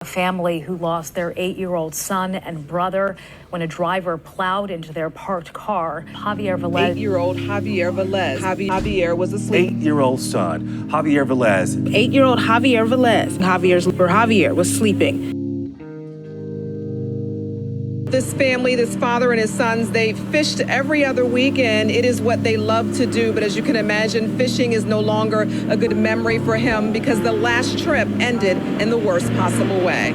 family who lost their 8-year-old son and brother when a driver plowed into their parked car. Javier Velez. 8-year-old Javier Velez. Javier was asleep. 8-year-old son, Javier Velez. 8-year-old Javier Velez. Javier was sleeping. This family, this father and his sons, they fished every other weekend. It is what they love to do, but as you can imagine, fishing is no longer a good memory for him because the last trip ended in the worst possible way.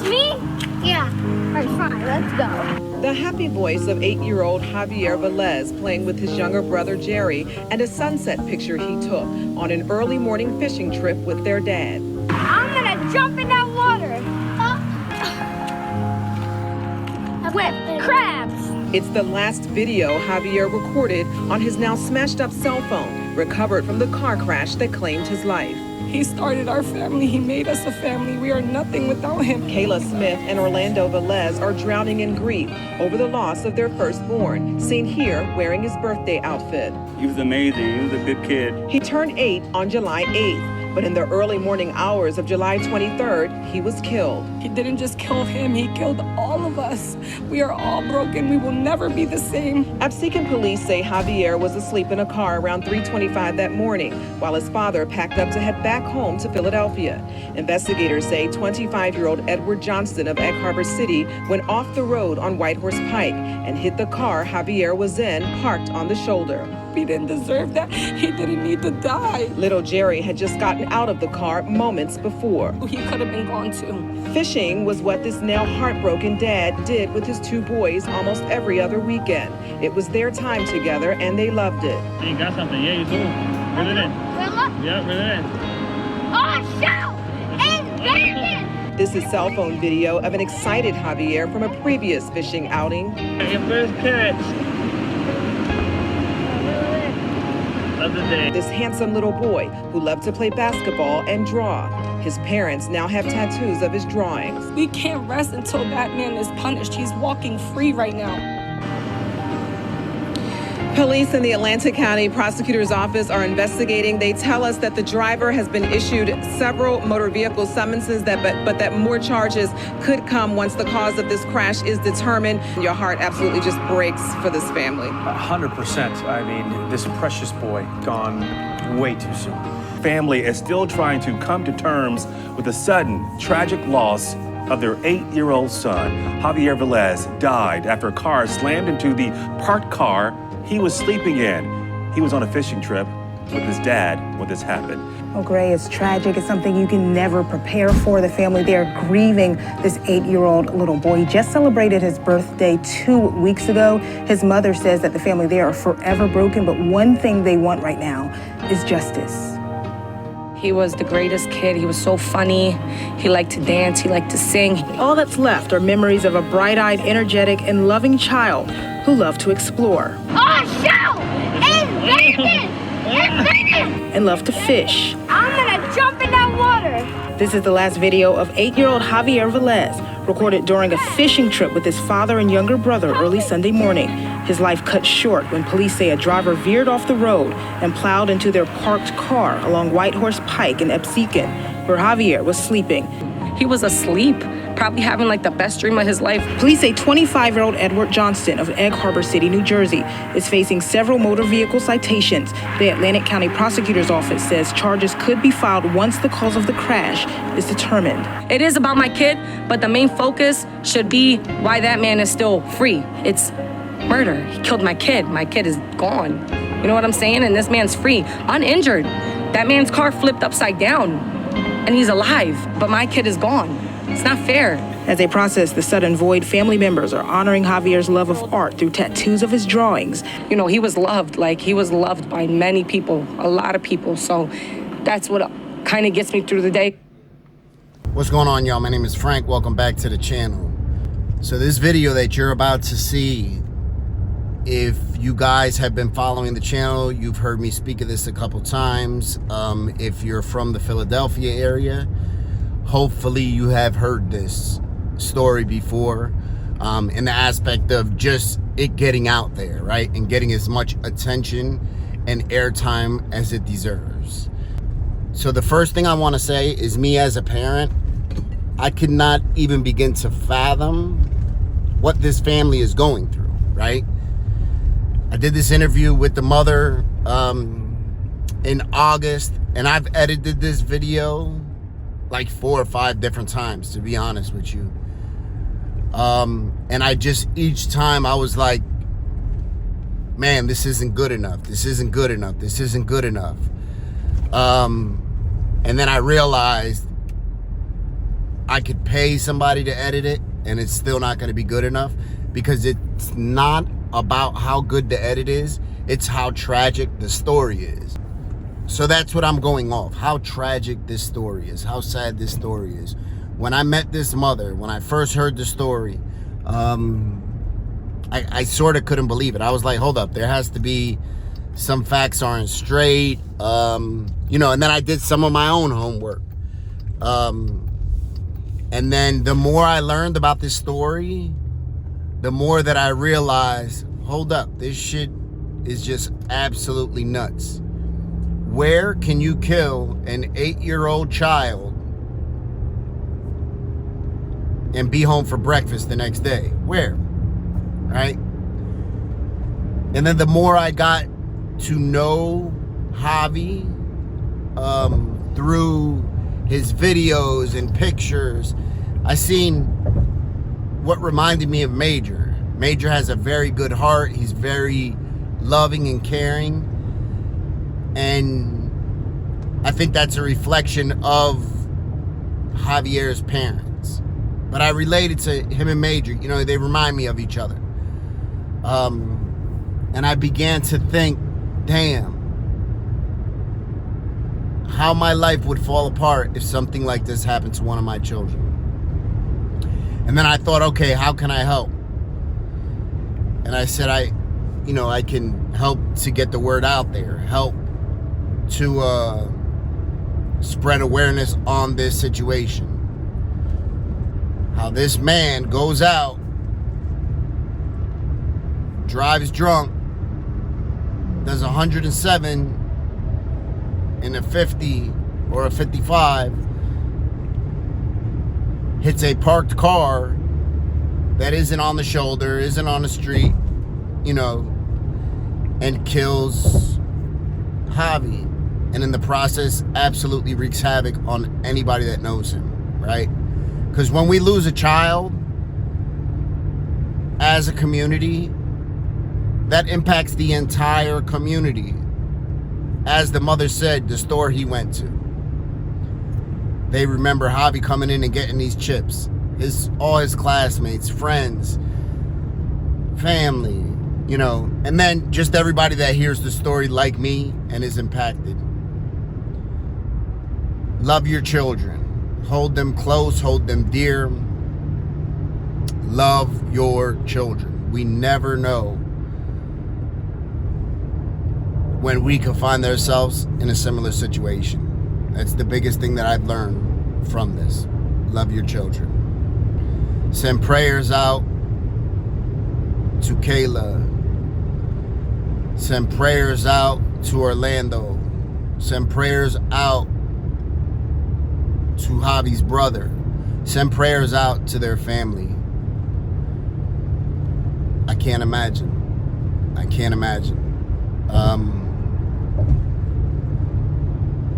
Me? Yeah. All right, fine, let's go. The happy voice of 8-year-old Javier Velez playing with his younger brother Jerry and a sunset picture he took on an early morning fishing trip with their dad. I'm gonna jump in that water. With crabs. It's the last video Javier recorded on his now smashed up cell phone, recovered from the car crash that claimed his life. He started our family. He made us a family. We are nothing without him. KAYLAH Smith and Orlando Velez are drowning in grief over the loss of their firstborn, seen here wearing his birthday outfit. He was amazing. He was a good kid. He turned 8 on July 8th, but in the early morning hours of July 23rd, he was killed. He didn't just kill him, he killed all of us. We are all broken. We will never be the same. Absecon police say Javier was asleep in a car around 3:25 that morning, while his father packed up to head back home to Philadelphia. Investigators say 25-year-old Edward Johnston of Egg Harbor City went off the road on Whitehorse Pike and hit the car Javier was in, parked on the shoulder. He didn't deserve that. He didn't need to die. Little Jerry had just gotten out of the car moments before. He could have been gone too. Fishing was what this now heartbroken dad did with his 2 boys almost every other weekend. It was their time together and they loved it. You got something? Yeah, you do. Reel it in. Yeah, reel it in. Oh, shoot! And there! This is cell phone video of an excited Javier from a previous fishing outing. Your first catch. This handsome little boy who loved to play basketball and draw. His parents now have tattoos of his drawings. We can't rest until that man is punished. He's walking free right now. Police in the Atlanta County Prosecutor's Office are investigating. They tell us that the driver has been issued several motor vehicle summonses, but that more charges could come once the cause of this crash is determined. Your heart absolutely just breaks for this family. 100%. I mean, this precious boy gone way too soon. Family is still trying to come to terms with the sudden, tragic loss of their 8-year-old son. Javier Velez died after a car slammed into the parked car he was sleeping in. He was on a fishing trip with his dad when this happened. Oh, Gray, it's tragic. It's something you can never prepare for. The family, they are grieving this 8-year-old little boy. He just celebrated his birthday 2 weeks ago. His mother says that the family, they are forever broken, but one thing they want right now is justice. He was the greatest kid. He was so funny. He liked to dance. He liked to sing. All that's left are memories of a bright-eyed, energetic, and loving child who loved to explore. Oh, shoot! And there! And loved to fish. I'm gonna jump in that water. This is the last video of 8-year-old Javier Velez, recorded during a fishing trip with his father and younger brother early Sunday morning. His life cut short when police say a driver veered off the road and plowed into their parked car along Whitehorse Pike in Absecon, where Javier was sleeping. He was asleep, probably having like the best dream of his life. Police say 25-year-old Edward Johnston of Egg Harbor City, New Jersey, is facing several motor vehicle citations. The Atlantic County Prosecutor's Office says charges could be filed once the cause of the crash is determined. It is about my kid, but the main focus should be why that man is still free. It's murder. He killed my kid. My kid is gone. You know what I'm saying? And this man's free, uninjured. That man's car flipped upside down. And he's alive, but my kid is gone. It's not fair. As they process the sudden void, family members are honoring Javier's love of art through tattoos of his drawings. You know, he was loved, he was loved by many people, a lot of people. So that's what kind of gets me through the day. What's going on, y'all? My name is Frank. Welcome back to the channel. So this video that you're about to see, if you guys have been following the channel, you've heard me speak of this a couple times. If you're from the Philadelphia area, hopefully you have heard this story before, in the aspect of just it getting out there, right? And getting as much attention and airtime as it deserves. So the first thing I want to say is, me as a parent, I could not even begin to fathom what this family is going through, right? I did this interview with the mother in August, and I've edited this video like 4 or 5 different times, to be honest with you. And I just, each time I was like, man, this isn't good enough. This isn't good enough. This isn't good enough. And then I realized I could pay somebody to edit it and it's still not going to be good enough, because it's not about how good the edit is. It's how tragic the story is. So that's what I'm going off. How tragic this story is. How sad this story is. When I met this mother, when I first heard the story, I sort of couldn't believe it. I was like, hold up, there has to be some facts aren't straight. You know, and then I did some of my own homework. And then the more I learned about this story, the more that I realized, hold up, this shit is just absolutely nuts. Where can you kill an 8-year-old child and be home for breakfast the next day? Where? Right? And then the more I got to know Javi through his videos and pictures, I seen what reminded me of Major. Major has a very good heart. He's very loving and caring. And I think that's a reflection of Javier's parents. But I related to him and Major. You know, they remind me of each other. And I began to think, damn, how my life would fall apart if something like this happened to one of my children. And then I thought, okay, how can I help? And I said, I can help to get the word out there, help to spread awareness on this situation. How this man goes out, drives drunk, does 107 in a 50 or a 55, hits a parked car that isn't on the shoulder, isn't on the street, you know, and kills Javi. And in the process, absolutely wreaks havoc on anybody that knows him, right? Because when we lose a child as a community, that impacts the entire community. As the mother said, the store he went to, they remember Javi coming in and getting these chips. All his classmates, friends, family, you know, and then just everybody that hears the story like me and is impacted. Love your children. Hold them close, hold them dear. Love your children. We never know when we can find ourselves in a similar situation. That's the biggest thing that I've learned from this. Love your children. Send prayers out to KAYLAH. Send prayers out to Orlando. Send prayers out to Javi's brother. Send prayers out to their family. I can't imagine. I can't imagine.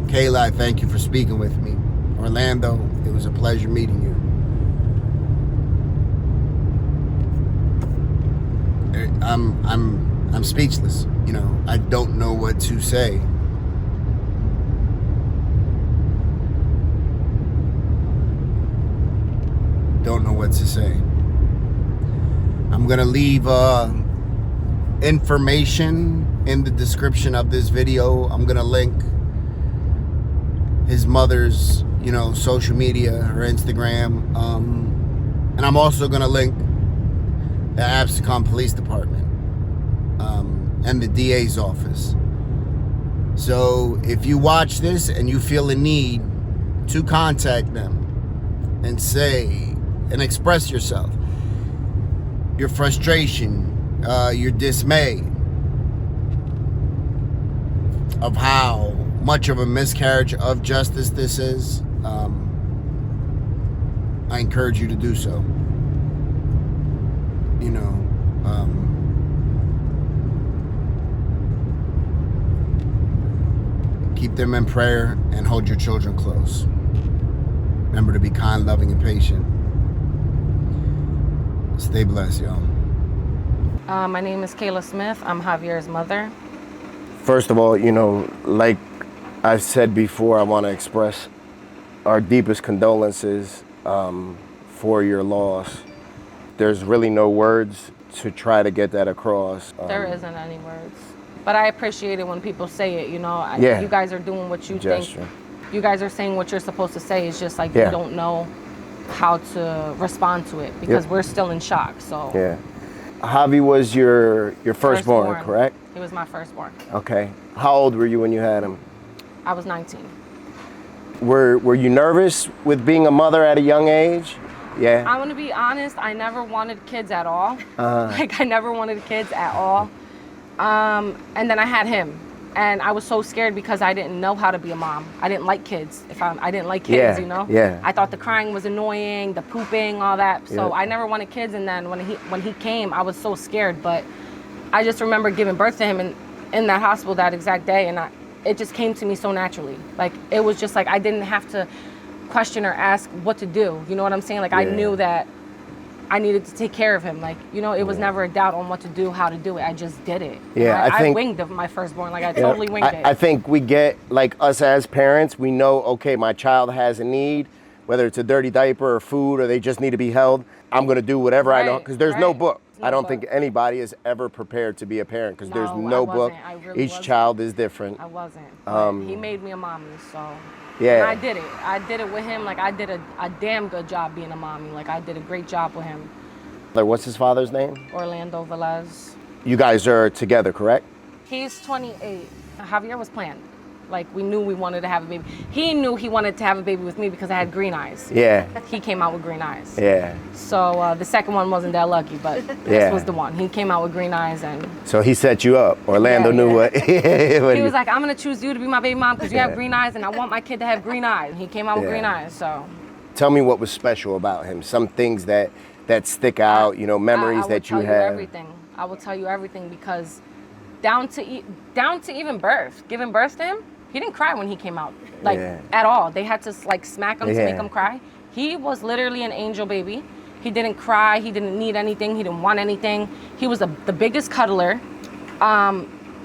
KAYLAH, I thank you for speaking with me. Orlando, it was a pleasure meeting you. I'm speechless. You know, I don't know what to say. Don't know what to say. I'm gonna leave information in the description of this video. I'm gonna link his mother's, you know, social media, her Instagram, and I'm also gonna link the Absecon Police Department and the DA's office. So if you watch this and you feel a need to contact them and say and express yourself, your frustration, your dismay of how much of a miscarriage of justice this is, I encourage you to do so. You know, keep them in prayer and hold your children close. Remember to be kind, loving, and patient. Stay blessed, y'all. My name is KAYLAH Smith. I'm Javier's mother. First of all, you know, like I've said before, I want to express our deepest condolences for your loss. There's really no words to try to get that across. There isn't any words. But I appreciate it when people say it, you know. Yeah. You guys are doing what you Gesture. think. You guys are saying what you're supposed to say. It's just like Yeah. you don't know how to respond to it because we're still in shock. So Yeah. Javi was your firstborn, correct? He was my firstborn. Okay. How old were you when you had him? I was 19. Were you nervous with being a mother at a young age? Yeah. I'm gonna be honest, I never wanted kids at all. Like I never wanted kids at all. And then I had him. And I was so scared because I didn't know how to be a mom. I didn't like kids. I didn't like kids, Yeah, you know? yeah. I thought the crying was annoying, the pooping, all that. So I never wanted kids. And then when he came, I was so scared. But I just remember giving birth to him in that hospital that exact day. And it just came to me so naturally. Like, it was just like I didn't have to question or ask what to do. You know what I'm saying? Like, I knew that I needed to take care of him. Like, you know, it was never a doubt on what to do, how to do it. I just did it. Yeah, I winged my firstborn. Like, I totally winged it. I think we get, like us as parents, we know, okay, my child has a need, whether it's a dirty diaper or food or they just need to be held. I'm going to do whatever I know, because there's no book. I don't think anybody is ever prepared to be a parent, because there's no book. Really Each child is different. I wasn't. But he made me a mommy, so. Yeah. And I did it. I did it with him. Like, I did a damn good job being a mommy. Like, I did a great job with him. Like, what's his father's name? Orlando Velez. You guys are together, correct? He's 28. Javier was planned. Like, we knew we wanted to have a baby. He knew he wanted to have a baby with me because I had green eyes. Yeah. He came out with green eyes. Yeah. So the second one wasn't that lucky, but this was the one. He came out with green eyes, and So he set you up. Orlando knew what. he was like, I'm gonna choose you to be my baby mom because you have green eyes, and I want my kid to have green eyes. And he came out with green eyes, so. Tell me what was special about him. Some things that stick out, you know, memories that you have. I will tell you everything. I will tell you everything because down to even birth, giving birth to him, he didn't cry when he came out, like at all. They had to like smack him to make him cry. He was literally an angel baby. He didn't cry. He didn't need anything. He didn't want anything. He was the biggest cuddler.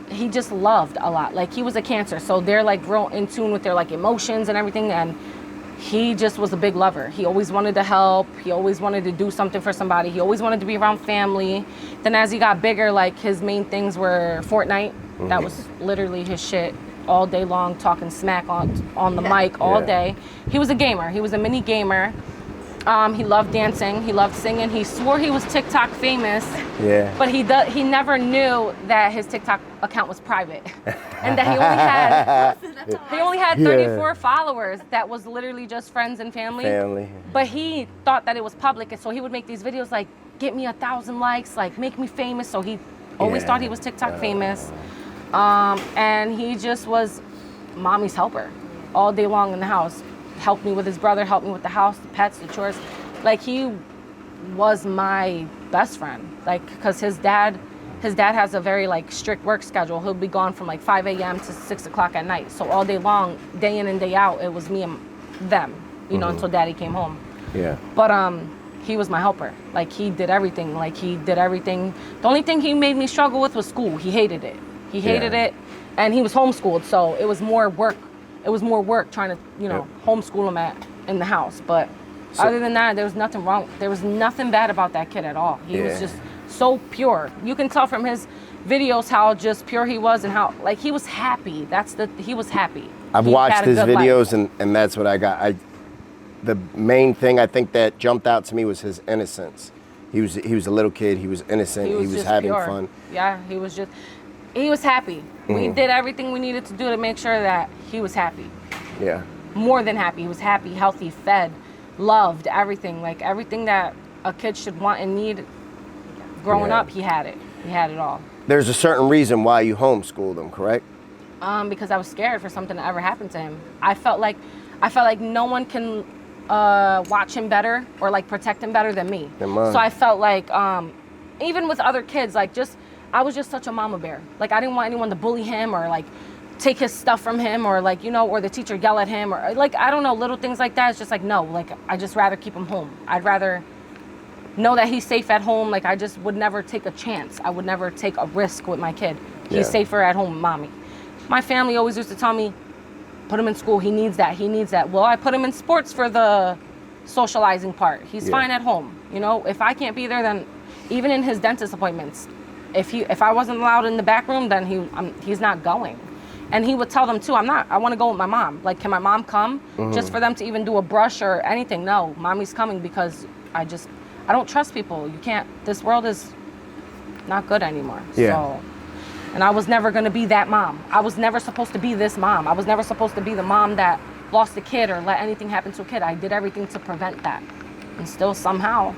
He just loved a lot. Like, he was a Cancer, so they're like real in tune with their like emotions and everything. And he just was a big lover. He always wanted to help. He always wanted to do something for somebody. He always wanted to be around family. Then as he got bigger, like, his main things were Fortnite. That was literally his shit. All day long, talking smack on the mic all day. He was a gamer. He was a mini gamer. He loved dancing. He loved singing. He swore he was TikTok famous. Yeah. But he never knew that his TikTok account was private, and that he only had 34 followers. That was literally just friends and family. But he thought that it was public, and so he would make these videos like, "Get me 1,000 likes, like make me famous." So he always thought he was TikTok famous. And he just was mommy's helper all day long in the house. Helped me with his brother, helped me with the house, the pets, the chores. Like, he was my best friend. Like, because his dad has a very like strict work schedule. He'll be gone from like 5 a.m. to 6 o'clock at night. So all day long, day in and day out, it was me and them, you know, until daddy came home. Yeah. But he was my helper. Like, he did everything. The only thing he made me struggle with was school. He hated it. He hated it, and he was homeschooled, so it was more work. It was more work trying to, you know, homeschool him in the house. But other than that, there was nothing wrong. There was nothing bad about that kid at all. He was just so pure. You can tell from his videos how just pure he was and how, like, he was happy. He was happy. I've watched his videos, and that's what I got. The main thing I think that jumped out to me was his innocence. He was a little kid. He was innocent. He was having fun. Yeah, he was happy. We did everything we needed to do to make sure that he was happy. Yeah. More than happy. He was happy, healthy, fed, loved, everything. Like, everything that a kid should want and need growing up, he had it. He had it all. There's a certain reason why you homeschooled him, correct? Because I was scared for something to ever happen to him. I felt like no one can watch him better or like protect him better than me. So I felt like even with other kids, like I was just such a mama bear. Like I didn't want anyone to bully him or like take his stuff from him or like, you know, or the teacher yell at him or like, I don't know, little things like that. It's just like, no, like I just rather keep him home. I'd rather know that he's safe at home. Like I just would never take a chance. I would never take a risk with my kid. He's safer at home with mommy. My family always used to tell me, put him in school. He needs that. He needs that. Well, I put him in sports for the socializing part. He's fine at home. You know, if I can't be there, then even in his dentist appointments, if I wasn't allowed in the back room, then he's not going. And he would tell them too, I want to go with my mom. Like, can my mom come? Just for them to even do a brush or anything. No, mommy's coming because I don't trust people. You can't, this world is not good anymore. So, and I was never going to be that mom. I was never supposed to be this mom. I was never supposed to be the mom that lost a kid or let anything happen to a kid. I did everything to prevent that. And still somehow,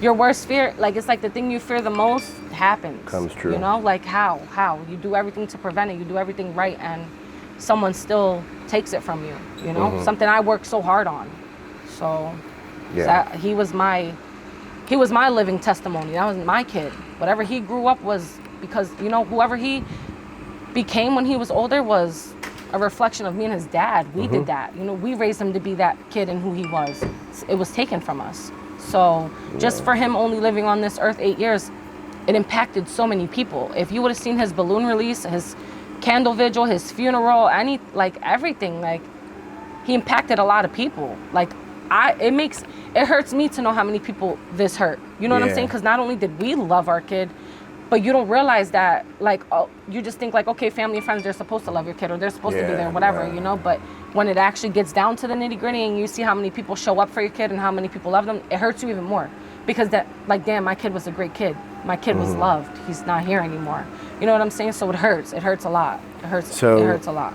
your worst fear, like it's like the thing you fear the most happens. Comes true. You know, like how? You do everything to prevent it. You do everything right and someone still takes it from you, you know? Something I worked so hard on. So he was my living testimony. That was my kid. Whatever he grew up was because, you know, whoever he became when he was older was a reflection of me and his dad. We did that. You know, we raised him to be that kid and who he was. It was taken from us. So just for him only living on this earth 8 years, it impacted so many people. If you would have seen his balloon release, his candle vigil, his funeral, everything, like he impacted a lot of people. Like it hurts me to know how many people this hurt. You know what I'm saying? Because not only did we love our kid, but you don't realize that, like, you just think like, okay, family and friends, they're supposed to love your kid or they're supposed to be there, whatever, you know? But when it actually gets down to the nitty gritty and you see how many people show up for your kid and how many people love them, it hurts you even more. Because that, like, damn, my kid was a great kid. My kid was loved. He's not here anymore. You know what I'm saying? So it hurts. It hurts a lot. It hurts a lot.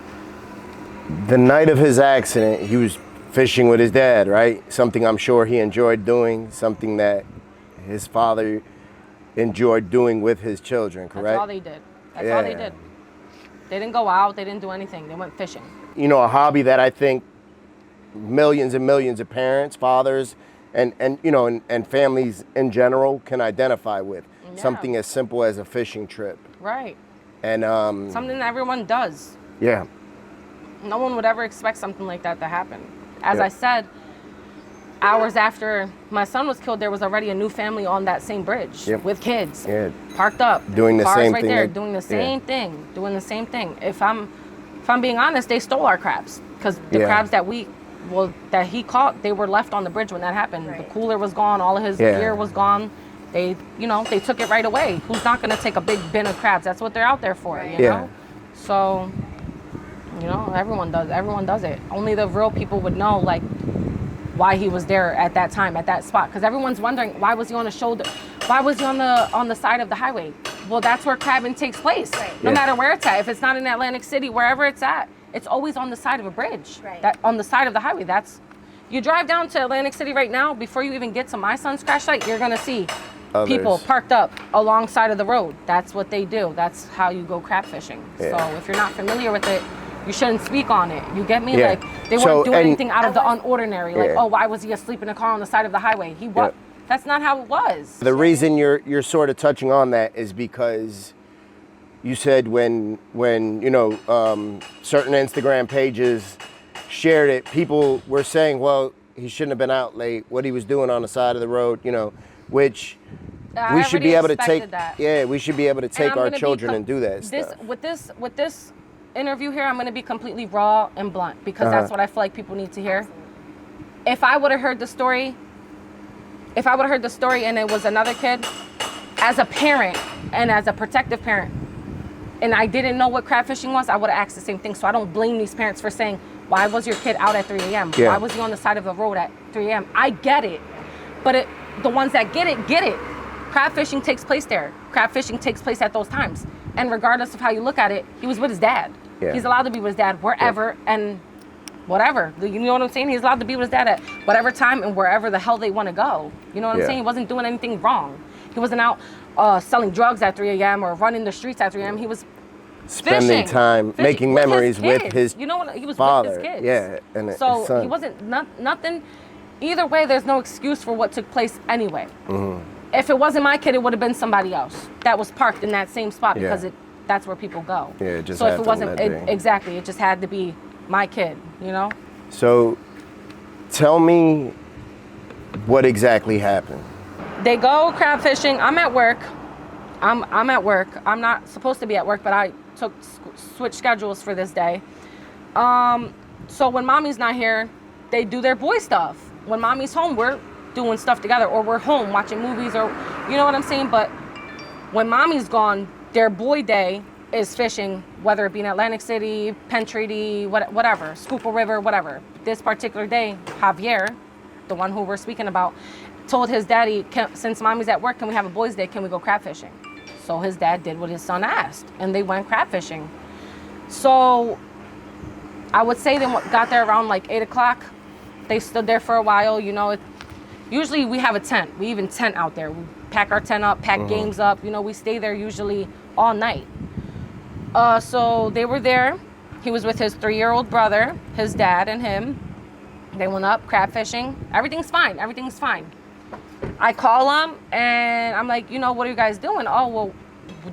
The night of his accident, he was fishing with his dad, right? Something I'm sure he enjoyed doing, something that his father enjoyed doing with his children, correct? That's all they did. That's all they did. They didn't go out. They didn't do anything. They went fishing. You know, a hobby that I think millions and millions of parents, fathers, and you know, and families in general can identify with. Yeah. Something as simple as a fishing trip. Right. And something that everyone does. Yeah. No one would ever expect something like that to happen. As I said, hours after my son was killed, there was already a new family on that same bridge with kids, parked up, doing the cars same right thing. There, doing the same thing, doing the same thing. If I'm being honest, they stole our crabs because the crabs that he caught, they were left on the bridge when that happened. Right. The cooler was gone, all of his gear was gone. They took it right away. Who's not going to take a big bin of crabs? That's what they're out there for, you know? So, you know, everyone does it. Only the real people would know, like, why he was there at that time, at that spot. Because everyone's wondering, why was he on the shoulder? Why was he on the side of the highway? Well, that's where crabbing takes place. Right. No matter where it's at. If it's not in Atlantic City, wherever it's at, it's always on the side of a bridge. Right. That on the side of the highway. You drive down to Atlantic City right now, before you even get to my son's crash site, you're gonna see people parked up alongside of the road. That's what they do. That's how you go crab fishing. Yeah. So if you're not familiar with it, you shouldn't speak on it. You get me? Yeah. Like, they weren't doing anything out of the unordinary. Like, oh, why was he asleep in a car on the side of the highway? He was. That's not how it was. The reason you're sort of touching on that is because you said when you know, certain Instagram pages shared it, people were saying, well, he shouldn't have been out late, what he was doing on the side of the road, you know, which we should be able to take. Yeah, we should be able to take our children and do that stuff. With this interview here, I'm going to be completely raw and blunt because that's what I feel like people need to hear. If I would have heard the story and it was another kid, as a parent and as a protective parent, and I didn't know what crab fishing was, I would have asked the same thing. So I don't blame these parents for saying, why was your kid out at 3 a.m.? Yeah. Why was he on the side of the road at 3 a.m.? I get it. But the ones that get it. Crab fishing takes place there. Crab fishing takes place at those times. And regardless of how you look at it, he was with his dad. Yeah. He's allowed to be with his dad wherever and whatever. You know what I'm saying? He's allowed to be with his dad at whatever time and wherever the hell they want to go. You know what I'm saying? He wasn't doing anything wrong. He wasn't out selling drugs at 3 a.m. or running the streets at 3 a.m. He was spending time, making memories with his you know what? He was father. With his kids. Yeah, and so his son. He wasn't nothing. either way, there's no excuse for what took place anyway. If it wasn't my kid, it would have been somebody else that was parked in that same spot because that's where people go. Yeah, it just so if it wasn't exactly, it just had to be my kid, you know. So, tell me what exactly happened. They go crab fishing. I'm at work. I'm at work. I'm not supposed to be at work, but I switched schedules for this day. So when mommy's not here, they do their boy stuff. When mommy's home, we're doing stuff together, or we're home watching movies, or you know what I'm saying. But when mommy's gone, their boy day is fishing, whether it be in Atlantic City, Penn Treaty, whatever, Schuylkill River, whatever. This particular day, Javier, the one who we're speaking about, told his daddy, since mommy's at work, can we have a boys' day? Can we go crab fishing? So his dad did what his son asked, and they went crab fishing. So I would say they got there around like 8 o'clock. They stood there for a while, you know. Usually we have a tent. We even tent out there. We pack our tent up, pack games up. You know, we stay there usually all night. So they were there. He was with his 3-year-old brother, his dad, and him. They went up crab fishing. Everything's fine. Everything's fine. I call them and I'm like, you know, what are you guys doing? Oh, well,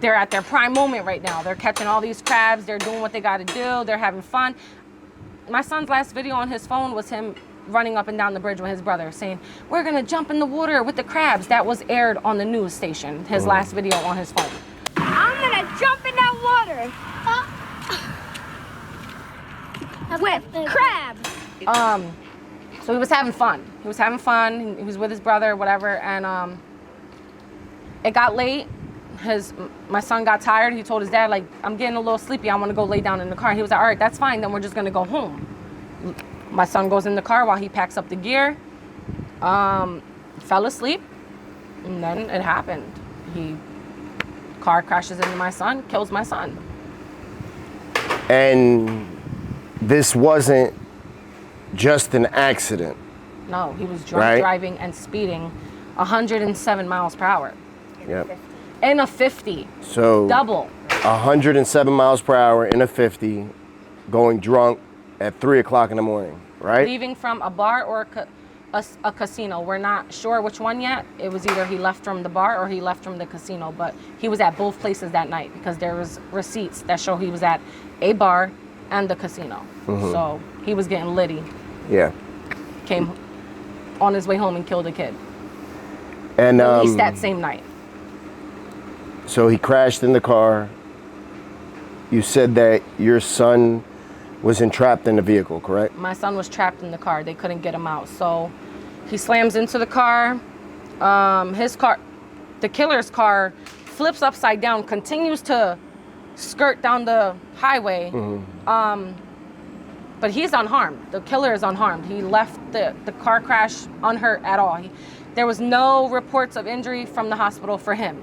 they're at their prime moment right now. They're catching all these crabs. They're doing what they got to do. They're having fun. My son's last video on his phone was him running up and down the bridge with his brother saying, we're going to jump in the water with the crabs. That was aired on the news station, his last video on his phone. I'm going to jump in that water. With crabs. So he was having fun. He was having fun. He was with his brother, whatever. And it got late. My son got tired. He told his dad, like, I'm getting a little sleepy. I want to go lay down in the car. He was like, all right, that's fine. Then we're just going to go home. My son goes in the car while he packs up the gear. Fell asleep. And then it happened. Car crashes into my son, kills my son. And this wasn't just an accident. No, he was drunk driving and speeding 107 miles per hour. Yep. In a 50. So double. 107 miles per hour in a 50, going drunk at 3 o'clock in the morning, right? Leaving from a bar or a casino. We're not sure which one yet. It was either he left from the bar or he left from the casino, but he was at both places that night because there was receipts that show he was at a bar and the casino. So he was getting litty. Yeah. Came on his way home and killed a kid. And at least that same night. So he crashed in the car. You said that your son was entrapped in the vehicle, correct? My son was trapped in the car. They couldn't get him out. So he slams into the car. His car, the killer's car, flips upside down, continues to skirt down the highway. But he's unharmed. The killer is unharmed. He left the car crash unhurt at all. There was no reports of injury from the hospital for him.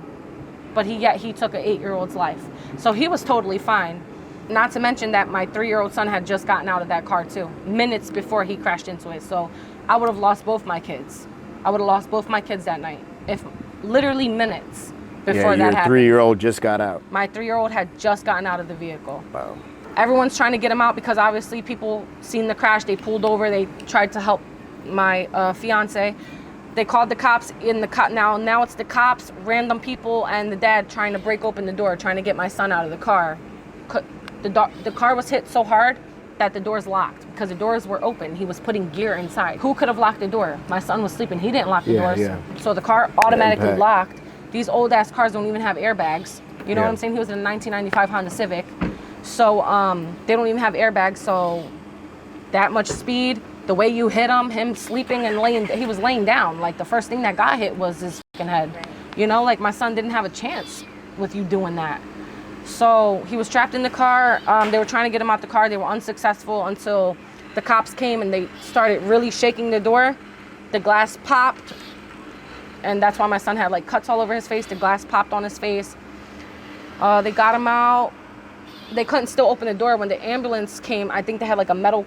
But yet he took an 8-year-old's life. So he was totally fine. Not to mention that my 3-year-old son had just gotten out of that car too, minutes before he crashed into it. So I would have lost both my kids. I would have lost both my kids that night. If literally minutes before that happened. Your 3-year-old just got out. My 3-year-old had just gotten out of the vehicle. Wow. Everyone's trying to get him out because obviously people seen the crash. They pulled over. They tried to help my fiance. They called the cops in the now it's the cops, random people, and the dad trying to break open the door, trying to get my son out of the car. The car was hit so hard that the door's locked because the doors were open. He was putting gear inside. Who could have locked the door? My son was sleeping. He didn't lock the doors. So the car automatically locked. These old ass cars don't even have airbags. You know what I'm saying? He was in a 1995 Honda Civic. So they don't even have airbags. So that much speed. The way you hit him sleeping and he was laying down. Like the first thing that got hit was his fucking head. You know, like my son didn't have a chance with you doing that. So he was trapped in the car. They were trying to get him out the car. They were unsuccessful until the cops came and they started really shaking the door. The glass popped. And that's why my son had like cuts all over his face. The glass popped on his face. They got him out. They couldn't still open the door. When the ambulance came, I think they had like a metal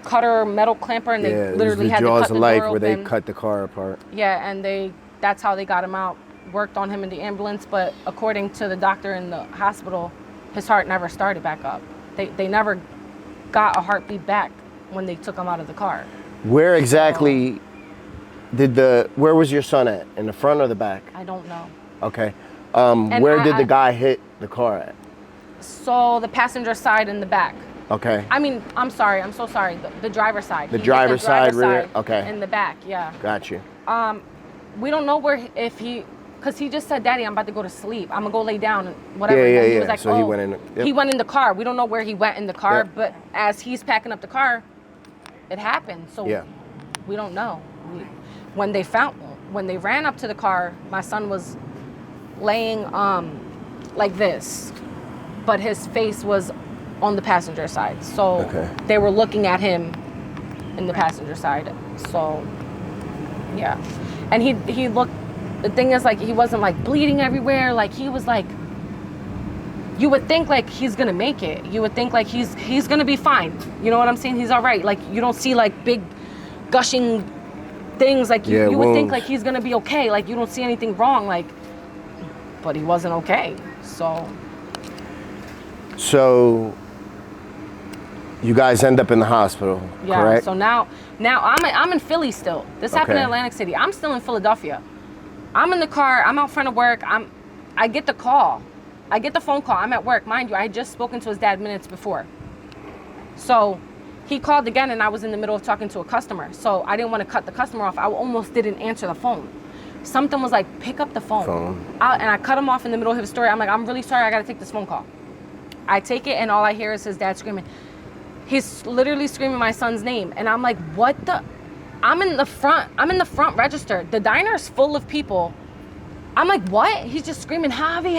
cutter, metal clamper, and they literally had to cut the door open. Where they cut the car apart. Yeah, and that's how they got him out. Worked on him in the ambulance, but according to the doctor in the hospital, his heart never started back up. They never got a heartbeat back when they took him out of the car. Where exactly Where was your son at? In the front or the back? I don't know. Okay. Where did the guy hit the car at? So the passenger side and the back. Okay. I mean, I'm sorry. I'm so sorry. The driver's side. The driver's side, rear. Okay. In the back, yeah. Got you. We don't know because he just said, "Daddy, I'm about to go to sleep. I'm gonna go lay down and whatever." Yeah. He was like, so he went in. Yep. He went in the car. We don't know where he went in the car, Yep. but as he's packing up the car, it happened. So we don't know. When they ran up to the car, my son was laying like this, but his face was on the passenger side. So they were looking at him in the passenger side. So yeah, and he looked. The thing is, like, he wasn't like bleeding everywhere. Like, he was like, you would think like he's gonna make it. You would think like he's gonna be fine. You know what I'm saying? He's all right. Like, you don't see like big gushing things. Like you would think like he's gonna be okay. Like, you don't see anything wrong. Like, but he wasn't okay. So you guys end up in the hospital, correct? So now I'm in Philly still. This happened in Atlantic City. I'm still in Philadelphia. I'm in the car. I'm out front of work. I get the call. I get the phone call. I'm at work. Mind you, I had just spoken to his dad minutes before. So he called again, and I was in the middle of talking to a customer. So I didn't want to cut the customer off. I almost didn't answer the phone. Something was like, pick up the phone. And I cut him off in the middle of his story. I'm like, I'm really sorry. I got to take this phone call. I take it, and all I hear is his dad screaming. He's literally screaming my son's name. And I'm like, what the? I'm in the front register. The diner is full of people. I'm like, what? He's just screaming, Javi,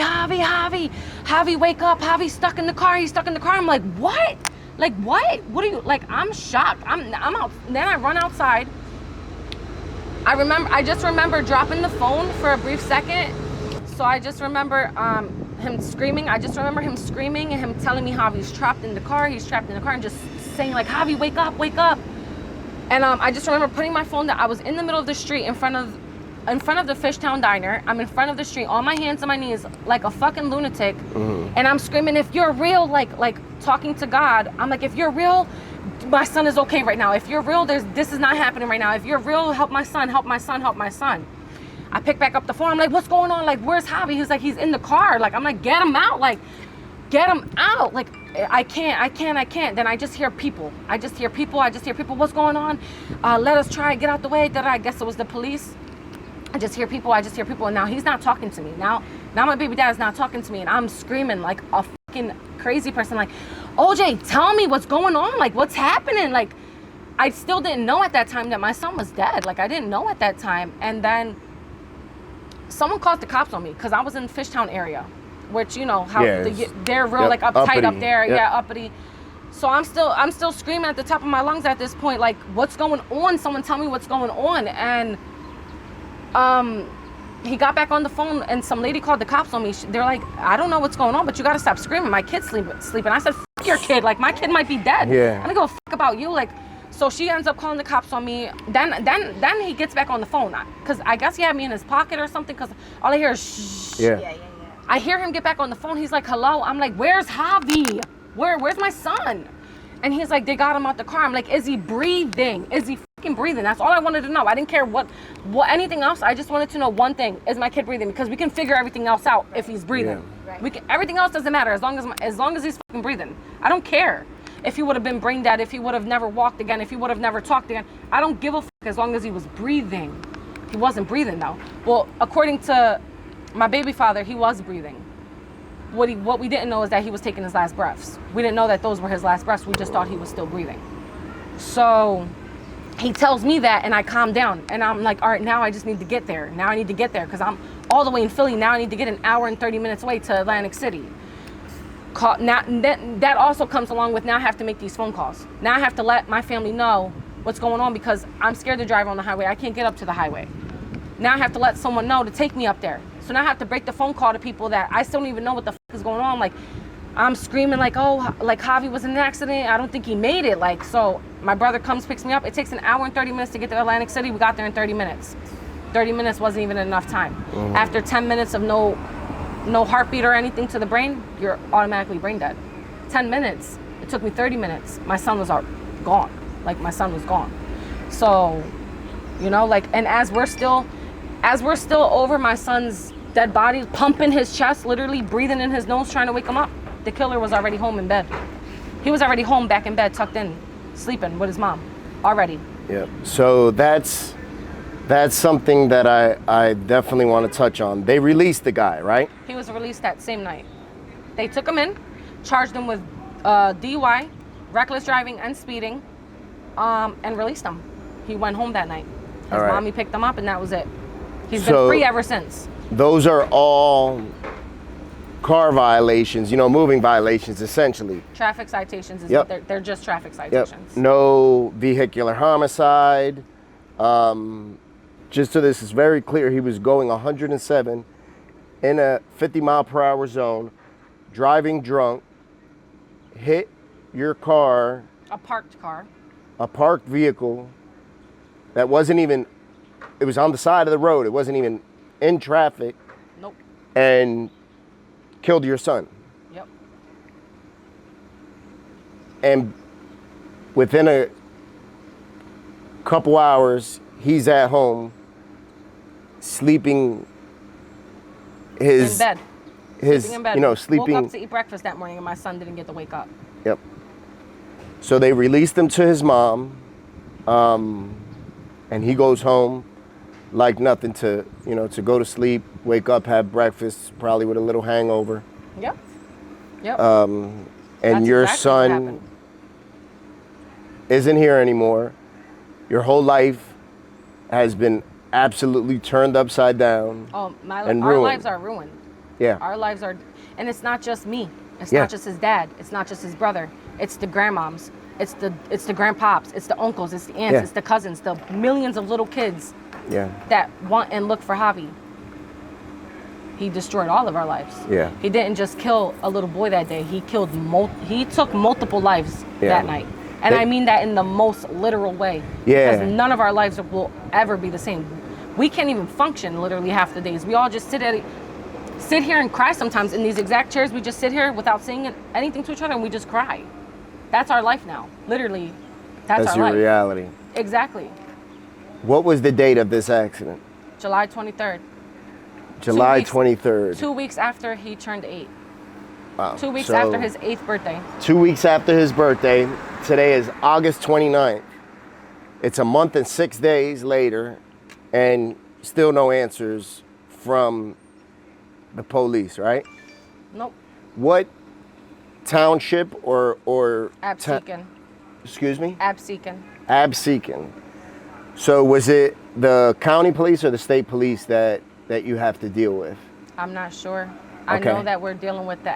wake up. Javi's stuck in the car. He's stuck in the car. I'm like, what? Like, what? What are you, like, I'm shocked. I'm out. Then I run outside. I just remember dropping the phone for a brief second. So I just remember him screaming. I just remember him screaming and him telling me Javi's trapped in the car. He's trapped in the car, and just saying like, Javi, wake up, wake up. And I just remember putting my phone down. I was in the middle of the street in front of the Fishtown Diner. I'm in front of the street on my hands and my knees like a fucking lunatic. And I'm screaming, if you're real, like talking to God. I'm like, if you're real, my son is okay right now. If you're real, this is not happening right now. If you're real, help my son, help my son, help my son. I pick back up the phone. I'm like, what's going on? Like, where's Javi? He's like, he's in the car. Like, I'm like, get him out. Like, get him out. Like, I can't. Then I just hear people. I just hear people. What's going on? Let us try. Get out the way. I guess it was the police. I just hear people. And now he's not talking to me. Now my baby dad is not talking to me. And I'm screaming like a fucking crazy person. Like, OJ, tell me what's going on. Like, what's happening? Like, I still didn't know at that time that my son was dead. Like, I didn't know at that time. And then someone called the cops on me because I was in the Fishtown area. Which, you know how they're real like uptight up there, uppity. So I'm still screaming at the top of my lungs at this point, like, what's going on? Someone tell me what's going on. And he got back on the phone, and some lady called the cops on me. They're like, I don't know what's going on, but you got to stop screaming. My kid's sleeping. I said, fuck your kid. Like, my kid might be dead. I don't give a fuck about you. Like, so she ends up calling the cops on me. Then he gets back on the phone because I guess he had me in his pocket or something. Because all I hear is shh. I hear him get back on the phone. He's like, hello. I'm like, where's Javi? Where's my son? And he's like, they got him out the car. I'm like, is he breathing? Is he fucking breathing? That's all I wanted to know. I didn't care what anything else. I just wanted to know one thing. Is my kid breathing? Because we can figure everything else out if he's breathing. Everything else doesn't matter as long as he's fucking breathing. I don't care if he would have been brain dead, if he would have never walked again, if he would have never talked again. I don't give a fuck as long as he was breathing. He wasn't breathing though. Well, according to my baby father, he was breathing. What we didn't know is that he was taking his last breaths. We didn't know that those were his last breaths. We just thought he was still breathing. So he tells me that, and I calm down. And I'm like, all right, now I just need to get there. Now I need to get there because I'm all the way in Philly. Now I need to get an hour and 30 minutes away to Atlantic City. That also comes along with now I have to make these phone calls. Now I have to let my family know what's going on because I'm scared to drive on the highway. I can't get up to the highway. Now I have to let someone know to take me up there. So now I have to break the phone call to people that I still don't even know what the fuck is going on. Like, I'm screaming like, oh, like Javi was in an accident. I don't think he made it. Like, so my brother comes, picks me up. It takes an hour and 30 minutes to get to Atlantic City. We got there in 30 minutes. 30 minutes wasn't even enough time. After 10 minutes of no heartbeat or anything to the brain, you're automatically brain dead. 10 minutes. It took me 30 minutes. My son was gone. Like, my son was gone. So You know, like, and as we're still over my son's dead body, pumping his chest, literally breathing in his nose, trying to wake him up, the killer was already home in bed. He was already home, back in bed, tucked in, sleeping with his mom already. Yeah. So that's something that I definitely want to touch on. They released the guy, right? He was released that same night. They took him in, charged him with DUI, reckless driving, and speeding, and released him. He went home that night. His mommy picked him up, and that was it. He's been free ever since. Those are all car violations, you know, moving violations, essentially. Traffic citations, is what they're just traffic citations. No vehicular homicide. Just so this is very clear, he was going 107 in a 50-mile-per-hour zone, driving drunk, hit your car. A parked car. A parked vehicle that wasn't even, it was on the side of the road. It wasn't even in traffic. Nope. And killed your son. Yep. And within a couple hours, he's at home sleeping in bed. Sleeping in bed. You know, sleeping. Woke up to eat breakfast that morning and my son didn't get to wake up. Yep. So they released him to his mom, and he goes home like nothing to, you know, to go to sleep, wake up, have breakfast, probably with a little hangover. Yep. Yep. And That's your exactly son isn't here anymore. Your whole life has been absolutely turned upside down. Oh, and our ruined. lives are ruined. Yeah. Our lives are, and it's not just me. It's not just his dad. It's not just his brother. It's the grandmoms. It's the grandpops. It's the uncles. It's the aunts. It's the cousins. The millions of little kids that want and look for Javi. He destroyed all of our lives. Yeah. He didn't just kill a little boy that day. He killed he took multiple lives that night. And I mean that in the most literal way. Yeah. Because none of our lives will ever be the same. We can't even function literally half the days. We all just sit here and cry sometimes in these exact chairs. We just sit here without saying anything to each other and we just cry. That's our life now. Literally, that's our your life. reality. Exactly. What was the date of this accident? July 23rd. July 23rd. 2 weeks after he turned 8. Wow. 2 weeks So, after his 8th birthday. 2 weeks after his birthday. Today is August 29th. It's a month and 6 days later, and still no answers from the police, right? Nope. What township or Absecon. Excuse me? Absecon. Absecon. So was it the county police or the state police that you have to deal with? I'm not sure. I know that we're dealing with the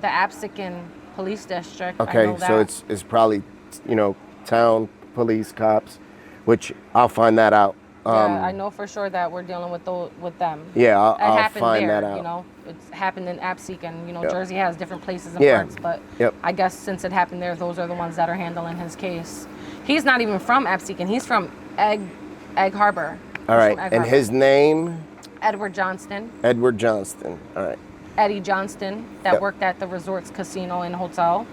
Absecon Police District. Okay, I know that. so it's probably, you know, town police, cops, which I'll find that out. Yeah, I know for sure that we're dealing with them. Yeah, I'll happened find there, that out. You know, it's happened in Absecon. You know, Jersey has different places and parts, but I guess since it happened there, those are the ones that are handling his case. He's not even from Absecon. He's from Egg Harbor. All right, and his name? Edward Johnston. Edward Johnston. All right. Eddie Johnston, that worked at the Resorts Casino and Hotel.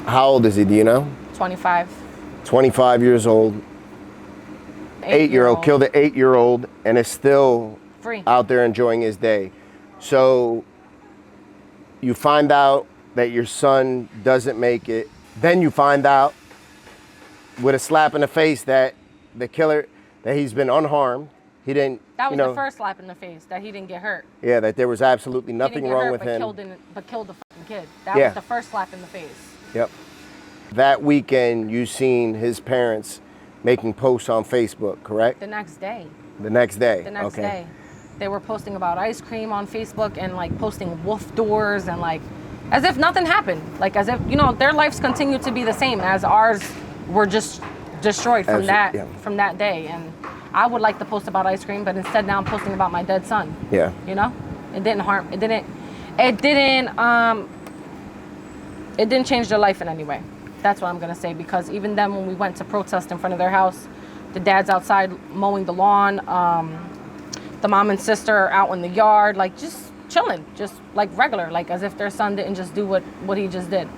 How old is he? Do you know? 25. 25 years old. 8-year-old killed an 8-year-old and is still free out there enjoying his day. So you find out that your son doesn't make it. Then you find out with a slap in the face that the killer, that he's been unharmed. He didn't. That was the first slap in the face, that he didn't get hurt. Yeah, that there was absolutely nothing wrong with him. But killed the fucking kid. That was the first slap in the face. Yep. That weekend, you seen his parents making posts on Facebook, correct? The next day. The next day. The next day. They were posting about ice cream on Facebook and like posting wolf doors and like as if nothing happened. Like as if, you know, their lives continue to be the same as ours were just destroyed from from that day. And I would like to post about ice cream, but instead now I'm posting about my dead son. Yeah. You know? It didn't change their life in any way. That's what I'm gonna say, because even then when we went to protest in front of their house, the dad's outside mowing the lawn, the mom and sister are out in the yard, like just chilling, just like regular, like as if their son didn't just do what he just did.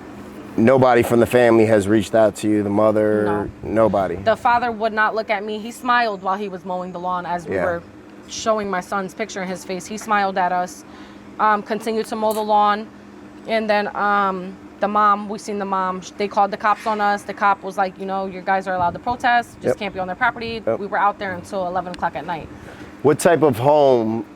Nobody from the family has reached out to you, the mother? No. Nobody? The father would not look at me. He smiled while he was mowing the lawn as we were showing my son's picture in his face. He smiled at us, continued to mow the lawn. And then the mom, we seen the mom, they called the cops on us. The cop was like, you know, you guys are allowed to protest, just can't be on their property. We were out there until 11 o'clock at night. What type of home,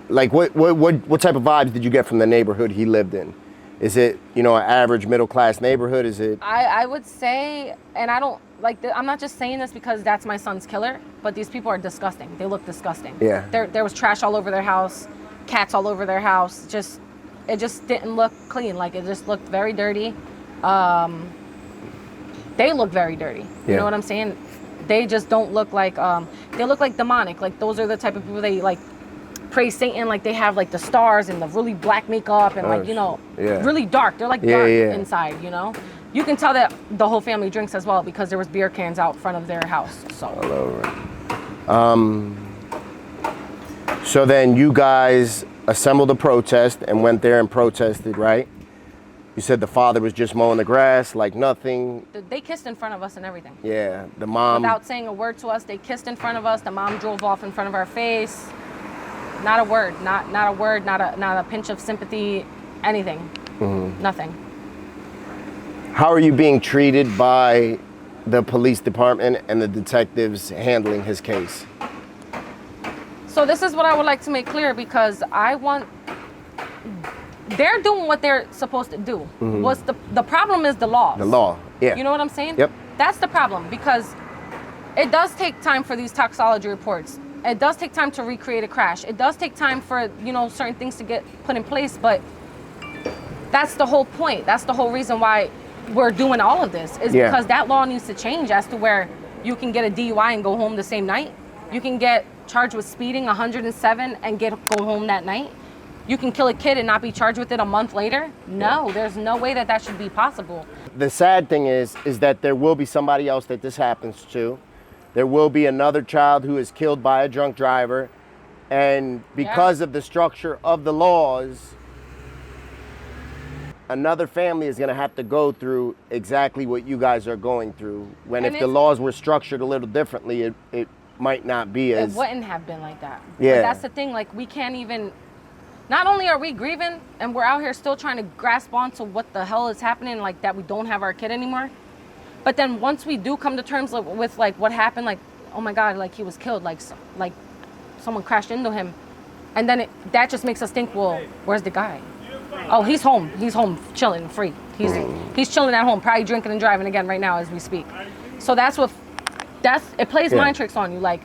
like what type of vibes did you get from the neighborhood he lived in? Is it, you know, an average middle class neighborhood? Is it? I would say, and I don't, like, I'm not just saying this because that's my son's killer, but these people are disgusting. They look disgusting. Yeah. There was trash all over their house, cats all over their house. It just didn't look clean. Like, it just looked very dirty. They look very dirty. You know what I'm saying? They just don't look like, they look like demonic. Like, those are the type of people they, like, praise Satan, like they have like the stars and the really black makeup and like, you know, really dark. They're like dark inside, you know. You can tell that the whole family drinks as well because there was beer cans out front of their house. So. All over. So then you guys assembled a protest and went there and protested, right? You said the father was just mowing the grass like nothing. They kissed in front of us and everything. Yeah, the mom. Without saying a word to us, they kissed in front of us. The mom drove off in front of our face. Not a word, not a word, not a pinch of sympathy, anything, nothing. How are you being treated by the police department and the detectives handling his case? So this is what I would like to make clear because they're doing what they're supposed to do. What's the problem is the law. The law, yeah. You know what I'm saying? Yep. That's the problem because it does take time for these toxicology reports. It does take time to recreate a crash. It does take time for, you know, certain things to get put in place, but that's the whole point. That's the whole reason why we're doing all of this is because that law needs to change as to where you can get a DUI and go home the same night. You can get charged with speeding 107 and go home that night. You can kill a kid and not be charged with it a month later. No, there's no way that should be possible. The sad thing is that there will be somebody else that this happens to. There will be another child who is killed by a drunk driver. And because of the structure of the laws, another family is going to have to go through exactly what you guys are going through. When if the laws were structured a little differently, it might not be as... It wouldn't have been like that. Yeah. But that's the thing, like we can't even... Not only are we grieving and we're out here still trying to grasp onto what the hell is happening, like that we don't have our kid anymore. But then once we do come to terms with like what happened, like, oh my God, like he was killed, like someone crashed into him. And then that just makes us think, well, where's the guy? Oh, he's home chilling, free. He's chilling at home, probably drinking and driving again right now as we speak. So it plays mind tricks on you. Like,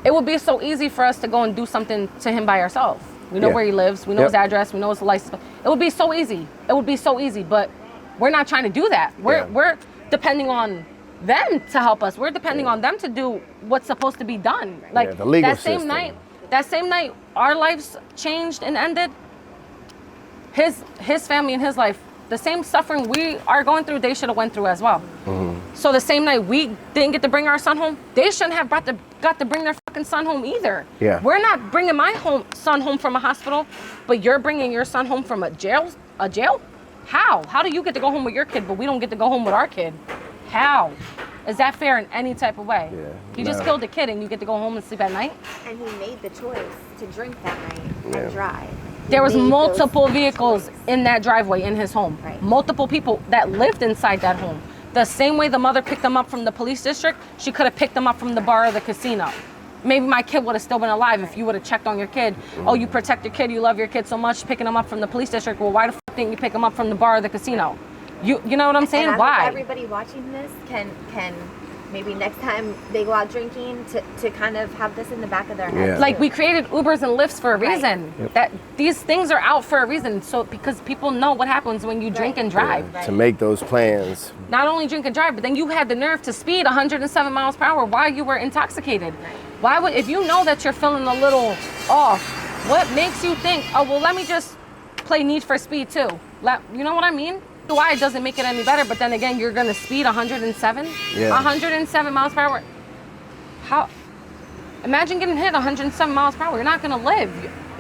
it would be so easy for us to go and do something to him by ourselves. We know where he lives, we know his address, we know his license. It would be so easy. It would be so easy, but we're not trying to do that. We're depending on them to help us. We're depending on them to do what's supposed to be done. Like the legal that same system. That same night, our lives changed and ended. His family and his life, the same suffering we are going through, they should have went through as well. So the same night we didn't get to bring our son home, they shouldn't have got to bring their fucking son home either. Yeah. We're not bringing my son home from a hospital, but you're bringing your son home from a jail? How? How do you get to go home with your kid, but we don't get to go home with our kid? How? Is that fair in any type of way? Yeah, you just killed a kid and you get to go home and sleep at night? And he made the choice to drink that night and drive. There was multiple vehicles in that driveway in his home. Right. Multiple people that lived inside that home. The same way the mother picked them up from the police district, she could have picked them up from the bar or the casino. Maybe my kid would have still been alive if you would have checked on your kid. Oh, you protect your kid, you love your kid so much, picking them up from the police district. Well, why the fuck didn't you pick them up from the bar or the casino? You know what I'm saying? And I why? hope everybody watching this can maybe next time they go out drinking to kind of have this in the back of their head. Yeah. Like we created Ubers and Lyfts for a reason. Yep. That these things are out for a reason. So because people know what happens when you drink and drive. To make those plans. Not only drink and drive, but then you had the nerve to speed 107 miles per hour while you were intoxicated. Why would, if you know that you're feeling a little off, what makes you think, oh, well, let me just play Need for Speed too? You know what I mean? Why it doesn't make it any better, but then again, you're gonna speed 107? Yeah. 107 miles per hour. How? Imagine getting hit 107 miles per hour. You're not gonna live.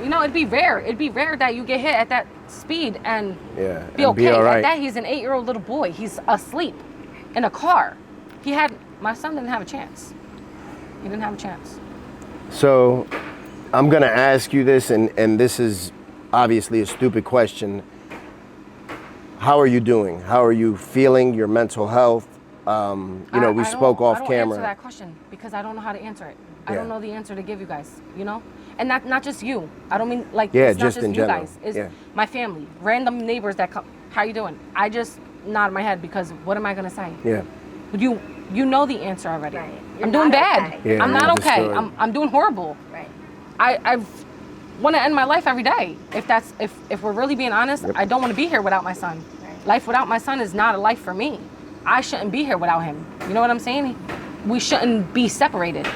You know, it'd be rare. It'd be rare that you get hit at that speed and be and okay. be all right. At that, he's an 8-year-old little boy. He's asleep in a car. My son didn't have a chance. He didn't have a chance. So I'm gonna ask you this, and this is obviously a stupid question. How are you doing? How are you feeling? Your mental health? We spoke off camera. I don't answer that question because I don't know how to answer it. I don't know the answer to give you guys, you know? And not just you. I don't mean like it's not just in you general. guys. It's my family, random neighbors that come. How you doing? I just nod my head because what am I gonna say? Yeah. But you know the answer already. Right. I'm doing bad. Okay. Yeah, I'm not okay. destroyed. I'm doing horrible. Right. I want to end my life every day. If we're really being honest, I don't want to be here without my son. Right. Life without my son is not a life for me. I shouldn't be here without him. You know what I'm saying? We shouldn't be separated.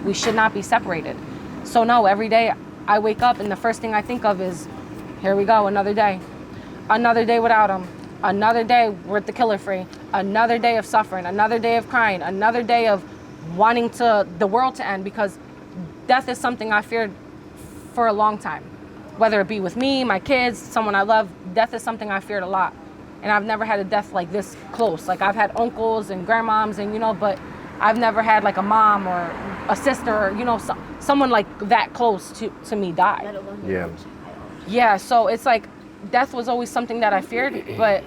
We should not be separated. So no, every day I wake up and the first thing I think of is, here we go, another day. Another day without him. Another day with the killer free. Another day of suffering. Another day of crying. Another day of wanting the world to end, because death is something I feared for a long time. Whether it be with me, my kids, someone I love, death is something I feared a lot. And I've never had a death like this close. Like I've had uncles and grandmoms and, but I've never had like a mom or a sister or, someone like that close to me die. Yeah. Yeah, so it's like death was always something that I feared, but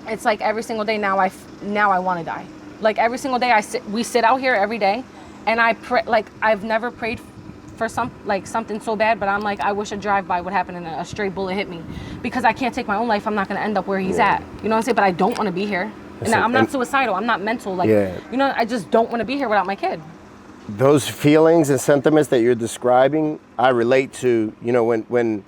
it's like every single day now I want to die. Like every single day we sit out here every day and I pray, like I've never prayed for something so bad, but I'm like, I wish a drive-by would happen and a stray bullet hit me, because I can't take my own life. I'm not going to end up where he's at. You know what I'm saying? But I don't want to be here. And I'm not suicidal. I'm not mental. I just don't want to be here without my kid. Those feelings and sentiments that you're describing, I relate to, when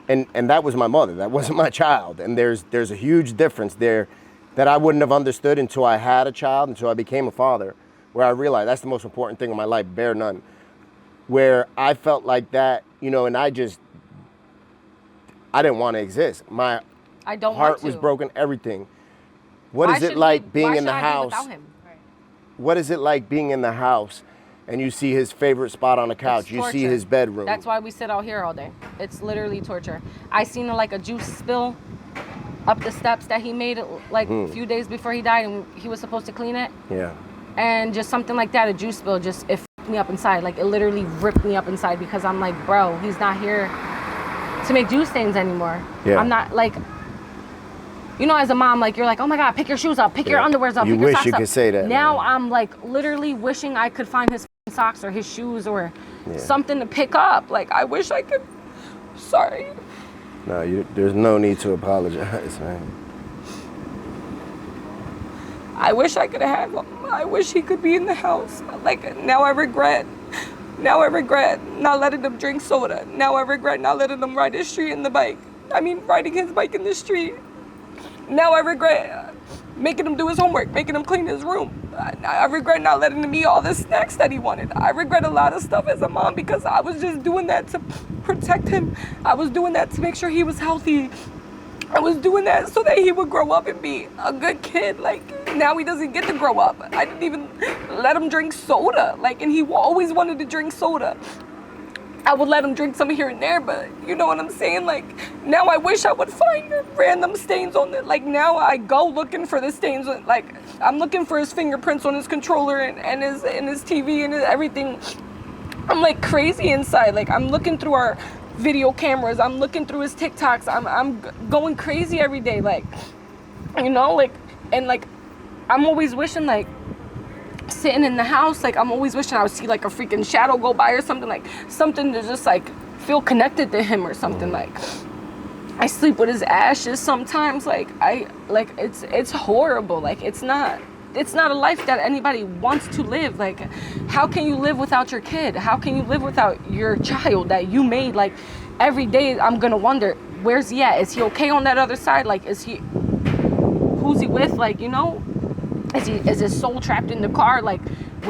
and that was my mother. That wasn't my child. And there's a huge difference there that I wouldn't have understood until I had a child, until I became a father, where I realized that's the most important thing in my life, bar none. Where I felt like that, and I didn't want to exist. My heart was broken, everything. What is it like being in the house? What is it like being in the house and you see his favorite spot on the couch? You see his bedroom. That's why we sit out here all day. It's literally torture. I seen like a juice spill up the steps that he made like a few days before he died, and he was supposed to clean it. Yeah. And just something like that, a juice spill, it f***ed me up inside. Like it literally ripped me up inside, because I'm like, bro, he's not here to make juice stains anymore. Yeah. I'm not like, as a mom, like you're like, oh my God, pick your shoes up, pick your underwears up, pick your socks up. You wish you could say that. Now I'm like literally wishing I could find his socks or his shoes or something to pick up. Like I wish I could. Sorry. No, there's no need to apologize, man. I wish I could have him. I wish he could be in the house. Like now I regret not letting him drink soda. Now I regret not letting him ride his riding his bike in the street. Now I regret making him do his homework, making him clean his room. I regret not letting him eat all the snacks that he wanted. I regret a lot of stuff as a mom, because I was just doing that to protect him. I was doing that to make sure he was healthy. I was doing that so that he would grow up and be a good kid. Like now he doesn't get to grow up. I didn't even let him drink soda. And he always wanted to drink soda. I would let him drink some here and there, but you know what I'm saying? Like, now I wish I would find random stains on it. Like, now I go looking for the stains. Like, I'm looking for his fingerprints on his controller and his TV and everything. I'm like crazy inside. Like, I'm looking through our video cameras. I'm looking through his TikToks. I'm going crazy every day. Like, I'm always wishing, like, sitting in the house, like I'm always wishing I would see like a freaking shadow go by or something, like something to just like feel connected to him or something. Like I sleep with his ashes sometimes. It's horrible. Like it's not a life that anybody wants to live. Like how can you live without your kid? How can you live without your child that you made? Like every day I'm gonna wonder, where's he at? Is he okay on that other side? Like who's he with? Like, is his soul trapped in the car? Like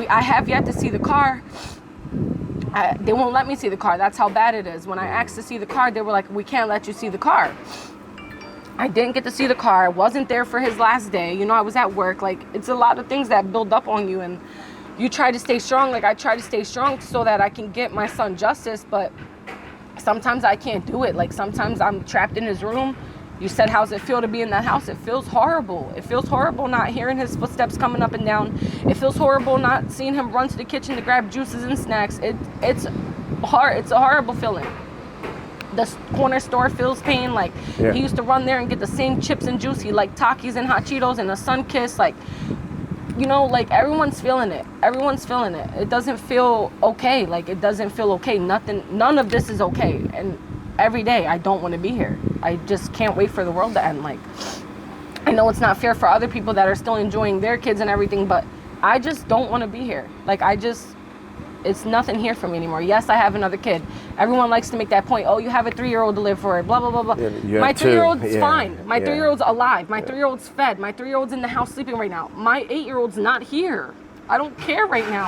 I have yet to see the car. They won't let me see the car. That's how bad it is. When I asked to see the car, they were like, we can't let you see the car. I didn't get to see the car. I wasn't there for his last day. I was at work. Like it's a lot of things that build up on you, and you try to stay strong. Like I try to stay strong so that I can get my son justice, but sometimes I can't do it. Like sometimes I'm trapped in his room. You said, how's it feel to be in that house? It feels horrible. It feels horrible not hearing his footsteps coming up and down. It feels horrible not seeing him run to the kitchen to grab juices and snacks. It's hard. It's a horrible feeling. The corner store feels pain. Like he used to run there and get the same chips and juice. He liked Takis and hot Cheetos and a sun kiss. Like, you know, like everyone's feeling it. Everyone's feeling it. It doesn't feel okay. Like it doesn't feel okay. None of this is okay. And every day I don't want to be here. I just can't wait for the world to end. Like, I know it's not fair for other people that are still enjoying their kids and everything, but I just don't want to be here. Like it's nothing here for me anymore. Yes, I have another kid. Everyone likes to make that point. Oh, you have a 3-year-old to live for, blah, blah, blah, blah. Yeah, my 3-year-old's fine. My 3-year-old's alive. My 3-year-old's fed. My 3-year-old's in the house sleeping right now. My 8-year-old's not here. I don't care right now.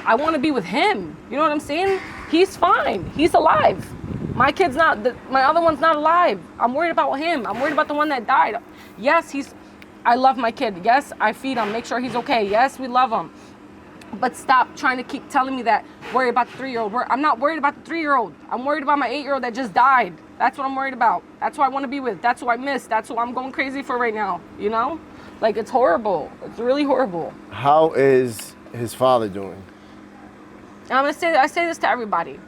I want to be with him. You know what I'm saying? He's fine. He's alive. My kid's not, my other one's not alive. I'm worried about him. I'm worried about the one that died. Yes, I love my kid. Yes, I feed him, make sure he's okay. Yes, we love him. But stop trying to keep telling me that, worry about the 3-year-old. I'm not worried about the 3-year-old. I'm worried about my 8-year-old that just died. That's what I'm worried about. That's who I want to be with. That's who I miss. That's who I'm going crazy for right now. You know? Like, it's horrible. It's really horrible. How is his father doing? I say this to everybody.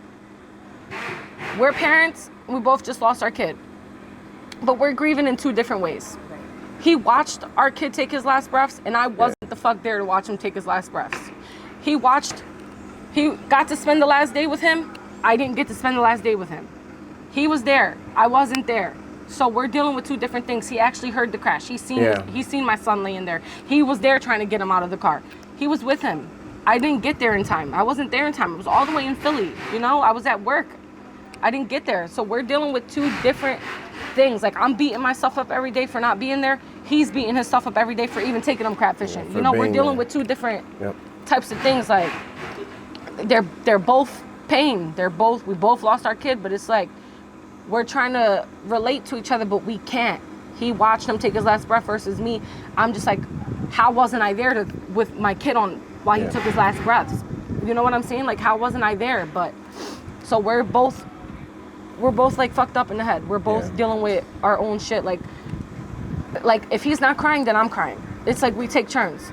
We're parents. We both just lost our kid. But we're grieving in 2 different ways. He watched our kid take his last breaths, and I wasn't the fuck there to watch him take his last breaths. He got to spend the last day with him. I didn't get to spend the last day with him. He was there. I wasn't there. So we're dealing with 2 different things. He actually heard the crash. He's seen my son laying there. He was there trying to get him out of the car. He was with him. I didn't get there in time. I wasn't there in time. It was all the way in Philly. You know, I was at work. I didn't get there. So we're dealing with 2 different things. Like, I'm beating myself up every day for not being there. He's beating himself up every day for even taking him crab fishing. You know, we're dealing with 2 different types of things. Like, they're both pain. We both lost our kid, but it's like we're trying to relate to each other, but we can't. He watched him take his last breath versus me. I'm just like, how wasn't I there with my kid on while he took his last breaths? You know what I'm saying? Like, how wasn't I there? But so we're both like fucked up in the head. We're both dealing with our own shit. Like if he's not crying, then I'm crying. It's like we take turns.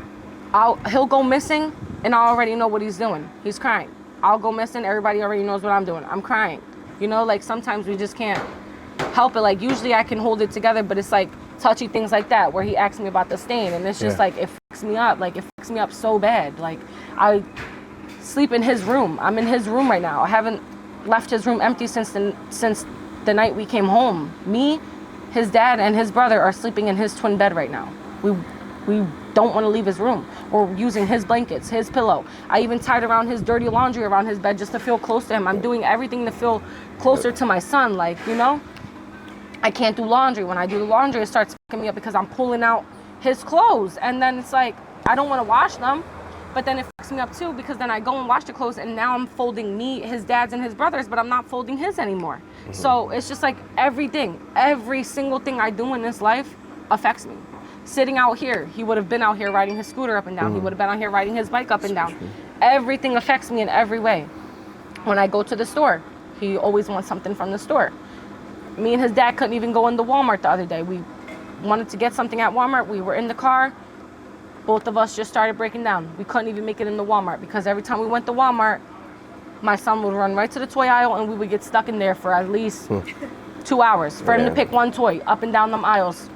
He'll go missing, and I already know what he's doing. He's crying. I'll go missing. Everybody already knows what I'm doing. I'm crying. You know, like sometimes we just can't help it. Like usually I can hold it together, but it's like touchy things like that where he asks me about the stain, and it's just like it fucks me up. Like it fucks me up so bad. Like I sleep in his room. I'm in his room right now. I haven't left his room empty since the night we came home. Me, his dad, and his brother are sleeping in his twin bed right now. We don't want to leave his room. We're using his blankets, his pillow. I even tied around his dirty laundry around his bed just to feel close to him. I'm doing everything to feel closer to my son. Like, you know, I can't do laundry. When I do the laundry, it starts fucking me up because I'm pulling out his clothes. And then it's like, I don't want to wash them. But then it fucks me up too because then I go and wash the clothes and now I'm folding his dad's and his brother's, but I'm not folding his anymore. Mm-hmm. So it's just like every single thing I do in this life affects me. Sitting out here, he would have been out here riding his scooter up and down. Mm-hmm. He would have been out here riding his bike up and down. Everything affects me in every way. When I go to the store, he always wants something from the store. Me and his dad couldn't even go into Walmart the other day. We wanted to get something at Walmart. We were in the car. Both of us just started breaking down. We couldn't even make it into Walmart because every time we went to Walmart, my son would run right to the toy aisle and we would get stuck in there for at least 2 hours for him to pick one toy up and down them aisles.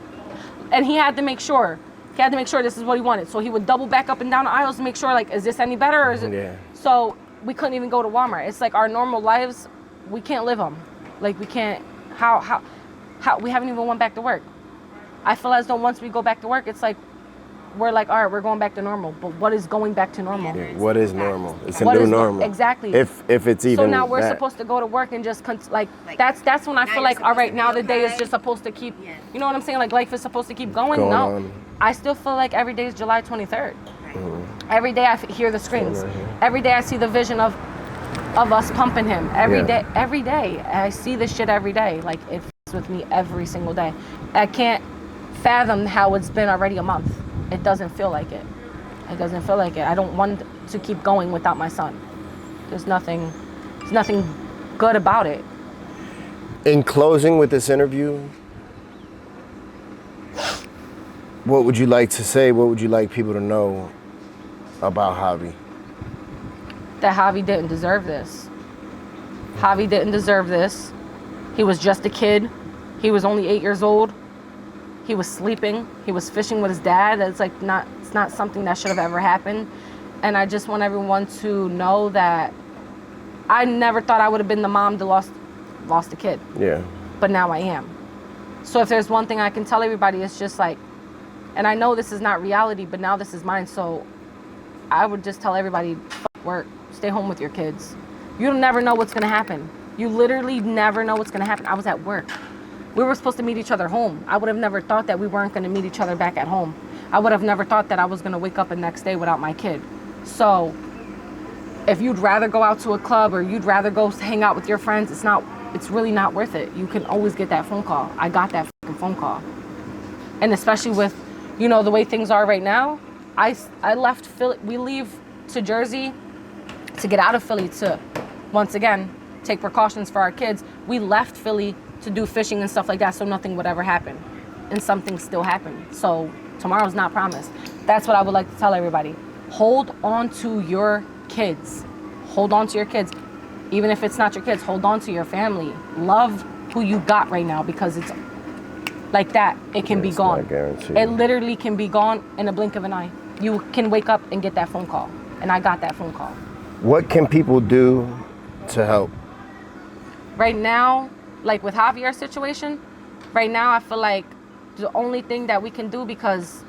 And he had to make sure this is what he wanted. So he would double back up and down the aisles to make sure, like, is this any better or is it? Yeah. So we couldn't even go to Walmart. It's like our normal lives, we can't live them. Like we can't, how we haven't even went back to work. I feel as though once we go back to work, it's like, we're like, all right, we're going back to normal. But what is going back to normal? Yeah, what is normal? It's a new normal. Exactly. If it's even so now we're supposed to go to work and just that's when I feel like, all right, now the day is just supposed to keep, you know what I'm saying? Like life is supposed to keep going. No, on. I still feel like every day is July 23rd. Mm-hmm. Every day I hear the screams. Every day I see the vision of us pumping him. Every day I see this shit every day. Like it f***s with me every single day. I can't fathom how it's been already a month. It doesn't feel like it. It doesn't feel like it. I don't want to keep going without my son. There's nothing good about it. In closing with this interview, what would you like to say? What would you like people to know about Javi? That Javi didn't deserve this. Javi didn't deserve this. He was just a kid. He was only 8 years old. He was sleeping. He was fishing with his dad. It's not something that should have ever happened. And I just want everyone to know that I never thought I would have been the mom that lost a kid. Yeah. But now I am. So if there's one thing I can tell everybody, it's just like, and I know this is not reality, but now this is mine. So I would just tell everybody, fuck work, stay home with your kids. You'll never know what's gonna happen. You literally never know what's gonna happen. I was at work. We were supposed to meet each other home. I would have never thought that we weren't gonna meet each other back at home. I would have never thought that I was gonna wake up the next day without my kid. So if you'd rather go out to a club or you'd rather go hang out with your friends, it's really not worth it. You can always get that phone call. I got that fucking phone call. And especially with, you know, the way things are right now, I left Philly. We leave to Jersey to get out of Philly to, once again, take precautions for our kids. We left Philly to do fishing and stuff like that so nothing would ever happen. And something still happened. So tomorrow's not promised. That's what I would like to tell everybody. Hold on to your kids. Hold on to your kids. Even if it's not your kids, hold on to your family. Love who you got right now, because it's like that. It can be gone. It literally can be gone in a blink of an eye. You can wake up and get that phone call. And I got that phone call. What can people do to help? Right now, like with Javier's situation, right now I feel like the only thing that we can do, because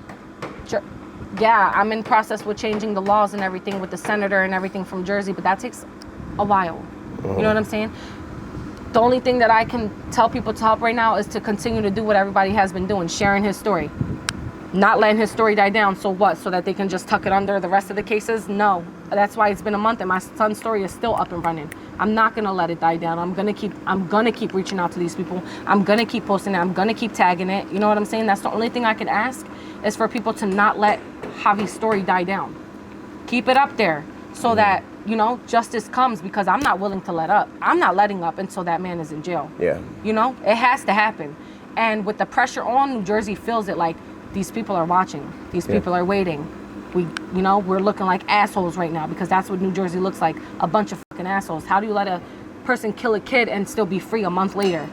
yeah, I'm in process with changing the laws and everything with the senator and everything from Jersey, but that takes a while. You know what I'm saying? The only thing that I can tell people to help right now is to continue to do what everybody has been doing, sharing his story. Not letting his story die down. So what? So that they can just tuck it under the rest of the cases? No. That's why it's been a month and my son's story is still up and running. I'm not gonna let it die down. I'm gonna keep reaching out to these people. I'm gonna keep posting it. I'm gonna keep tagging it. You know what I'm saying? That's the only thing I can ask, is for people to not let Javi's story die down. Keep it up there so that, you know, justice comes, because I'm not willing to let up. I'm not letting up until that man is in jail. Yeah. You know, it has to happen. And with the pressure on, New Jersey feels it like these people are watching. These people are waiting. We're looking like assholes right now, because that's what New Jersey looks like, a bunch of fucking assholes. How do you let a person kill a kid and still be free a month later?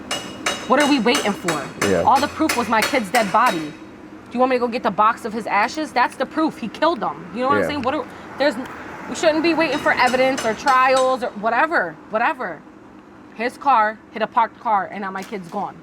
What are we waiting for? Yeah. All the proof was my kid's dead body. Do you want me to go get the box of his ashes? That's the proof. He killed them. You know what I'm saying? We shouldn't be waiting for evidence or trials or whatever. His car hit a parked car and now my kid's gone.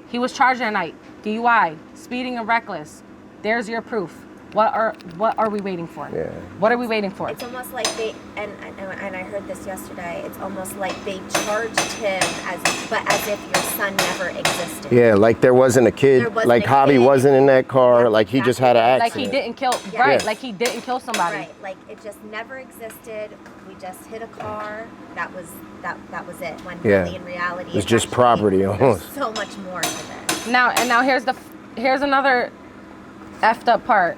He was charged at night. DUI, speeding and reckless. There's your proof. What are we waiting for? Yeah. What are we waiting for? It's almost like they, and I heard this yesterday, it's almost like they charged him as if your son never existed. Yeah, like there wasn't a kid. Like Javi wasn't in that car. Yeah, like he just had an accident. Like he didn't kill, like he didn't kill somebody. Right, like it just never existed. We just hit a car. That was it. When really in reality, it's just property almost. So much more to this. Now here's another effed up part.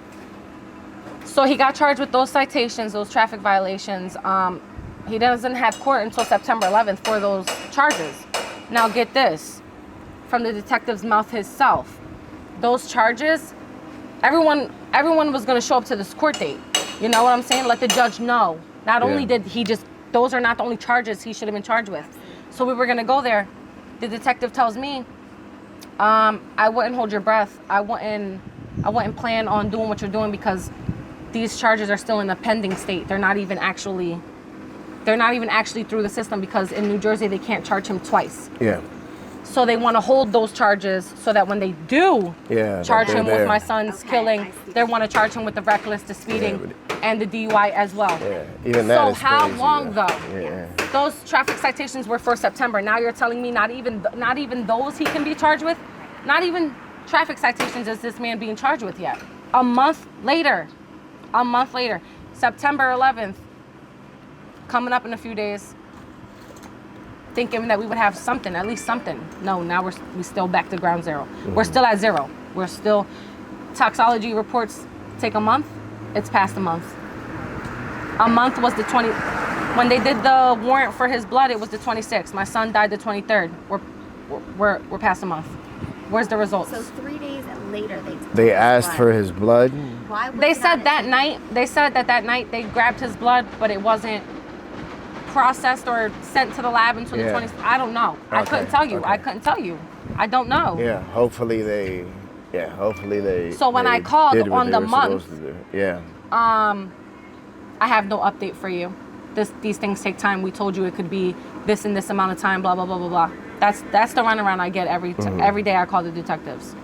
So he got charged with those citations, those traffic violations. He doesn't have court until September 11th for those charges. Now get this, from the detective's mouth himself. Those charges, everyone was gonna show up to this court date. You know what I'm saying? Let the judge know. Not only did he just, those are not the only charges he should have been charged with. So we were gonna go there. The detective tells me, I wouldn't hold your breath. I wouldn't plan on doing what you're doing, because these charges are still in a pending state. They're not even actually through the system, because in New Jersey they can't charge him twice. Yeah. So they want to hold those charges so that when they do charge him with my son's killing, they want to charge him with the reckless, the speeding, and the DUI as well. Yeah. Even that so is how crazy, long though? Yeah. Those traffic citations were for September. Now you're telling me not even those he can be charged with? Not even traffic citations is this man being charged with yet. A month later, September 11th, coming up in a few days, thinking that we would have something, at least something. No, now we're still back to ground zero. We're still at zero. We're still, toxology reports take a month. It's past a month. A month was the 20, When they did the warrant for his blood, it was the 26th. My son died the 23rd. We're past a month. Where's the results? So 3 days later, They asked for his blood. Why? They said that night. They said that night they grabbed his blood, but it wasn't processed or sent to the lab until the 20th. I don't know. I couldn't tell you. I couldn't tell you. I don't know. Yeah. Hopefully they. Yeah. Hopefully they. So when I called on the month, yeah. I have no update for you. These things take time. We told you it could be this and this amount of time. Blah blah blah blah blah. That's the runaround I get every day. I call the detectives.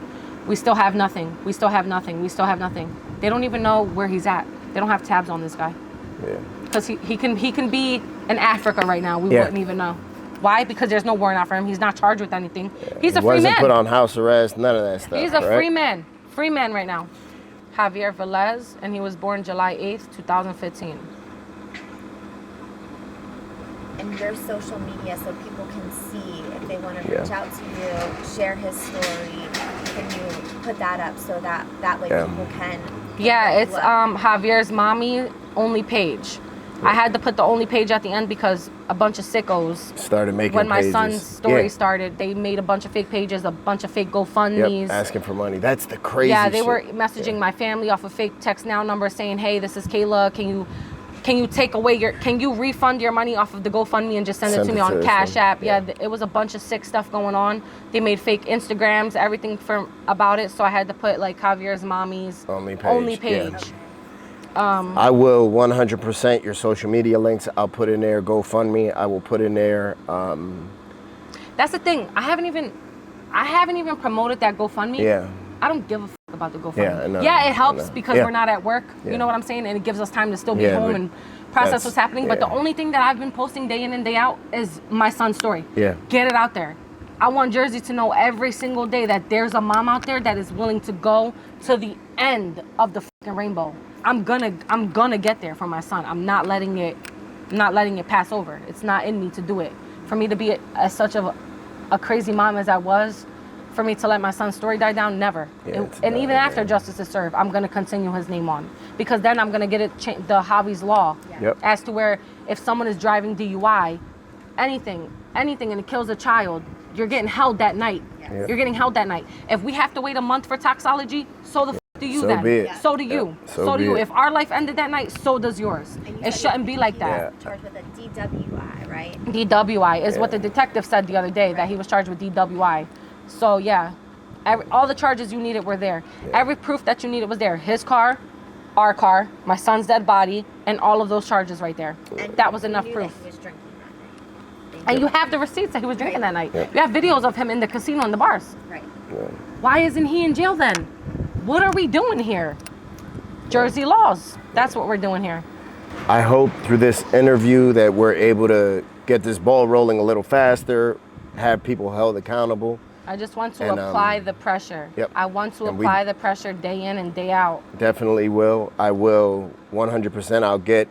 We still have nothing. We still have nothing. We still have nothing. They don't even know where he's at. They don't have tabs on this guy. Yeah. Because he can be in Africa right now. We wouldn't even know. Why? Because there's no warrant out for him. He's not charged with anything. He's a free man. Wasn't put on house arrest. None of that stuff. He's a free man. Free man right now. Javier Velez, and he was born July 8th, 2015. And your social media, so people can see if they want to reach out to you, share his story. Can you put that up so that way people can? Yeah, it's Javier's mommy only page. I had to put the only page at the end because a bunch of sickos started making when my pages. son's story started. They made a bunch of fake pages, a bunch of fake GoFundMes. Asking for money. That's the crazy Yeah, they shit. were messaging my family off a fake text now number saying, "Hey, this is KAYLAH. Can you take away can you refund your money off of the GoFundMe and just send it to me on Cash App?" Yeah, it was a bunch of sick stuff going on. They made fake Instagrams, everything about it. So I had to put like Javier's mommy's only page. Yeah. I will 100% your social media links. I'll put in there GoFundMe. I will put in there. That's the thing. I haven't even promoted that GoFundMe. Yeah. I don't give a fuck about the GoFundMe. Yeah, I know, it helps because Yeah. we're not at work. Yeah. You know what I'm saying? And it gives us time to still be Yeah, home but and process that's- what's happening. But the yeah. only thing that I've been posting day in and day out is my son's story. Yeah. Get it out there. I want Jersey to know every single day that there's a mom out there that is willing to go to the end of the fucking rainbow. I'm gonna get there for my son. I'm not letting it pass over. It's not in me to do it. For me to be as such of a crazy mom as I was, for me to let my son's story die down, never. And even after justice is served, I'm gonna continue his name on, because then I'm gonna get it the Javi's law as to where if someone is driving DUI, anything, and it kills a child, you're getting held that night. You're getting held that night. If we have to wait a month for toxology, so the do you So then. be it. So do you. So do you. If our life ended that night, so does yours. It shouldn't be like that. Charged with a DWI, right? DWI is what the detective said the other day, that he was charged with DWI. So yeah, all the charges you needed were there. Every proof that you needed was there. His car, our car, my son's dead body, and all of those charges right there. And that was enough proof. That he was drinking that night. And you have the receipts that he was drinking that night. You have videos of him in the casino and the bars. Right. Why isn't he in jail then? What are we doing here? Jersey laws. That's what we're doing here. I hope through this interview that we're able to get this ball rolling a little faster, have people held accountable. I just want to apply the pressure. Yep. I want to apply the pressure day in and day out. Definitely will. I will 100%. I'll get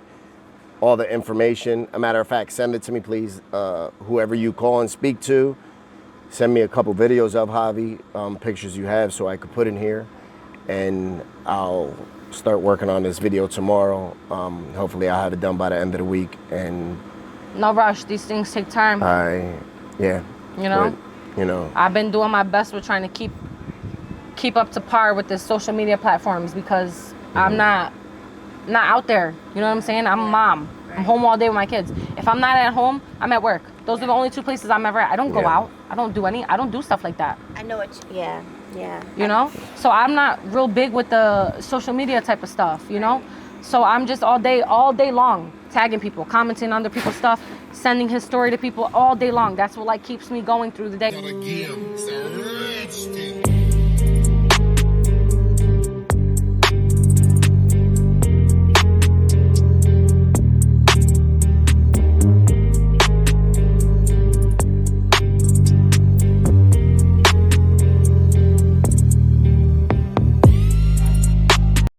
all the information. A matter of fact, send it to me, please. Whoever you call and speak to, send me a couple videos of Javi, pictures you have so I could put in here. And I'll start working on this video tomorrow. Hopefully I'll have it done by the end of the week. And no rush. These things take time. You know? But, you know, I've been doing my best with trying to keep up to par with the social media platforms, because I'm not out there. You know what I'm saying? I'm a mom. I'm home all day with my kids. If I'm not at home, I'm at work. Those are the only two places I'm ever at. I don't go out. I don't do stuff like that. I know it's yeah. You know? So I'm not real big with the social media type of stuff, you know? So I'm just all day long tagging people, commenting on other people's stuff, sending his story to people all day long. That's what like keeps me going through the day.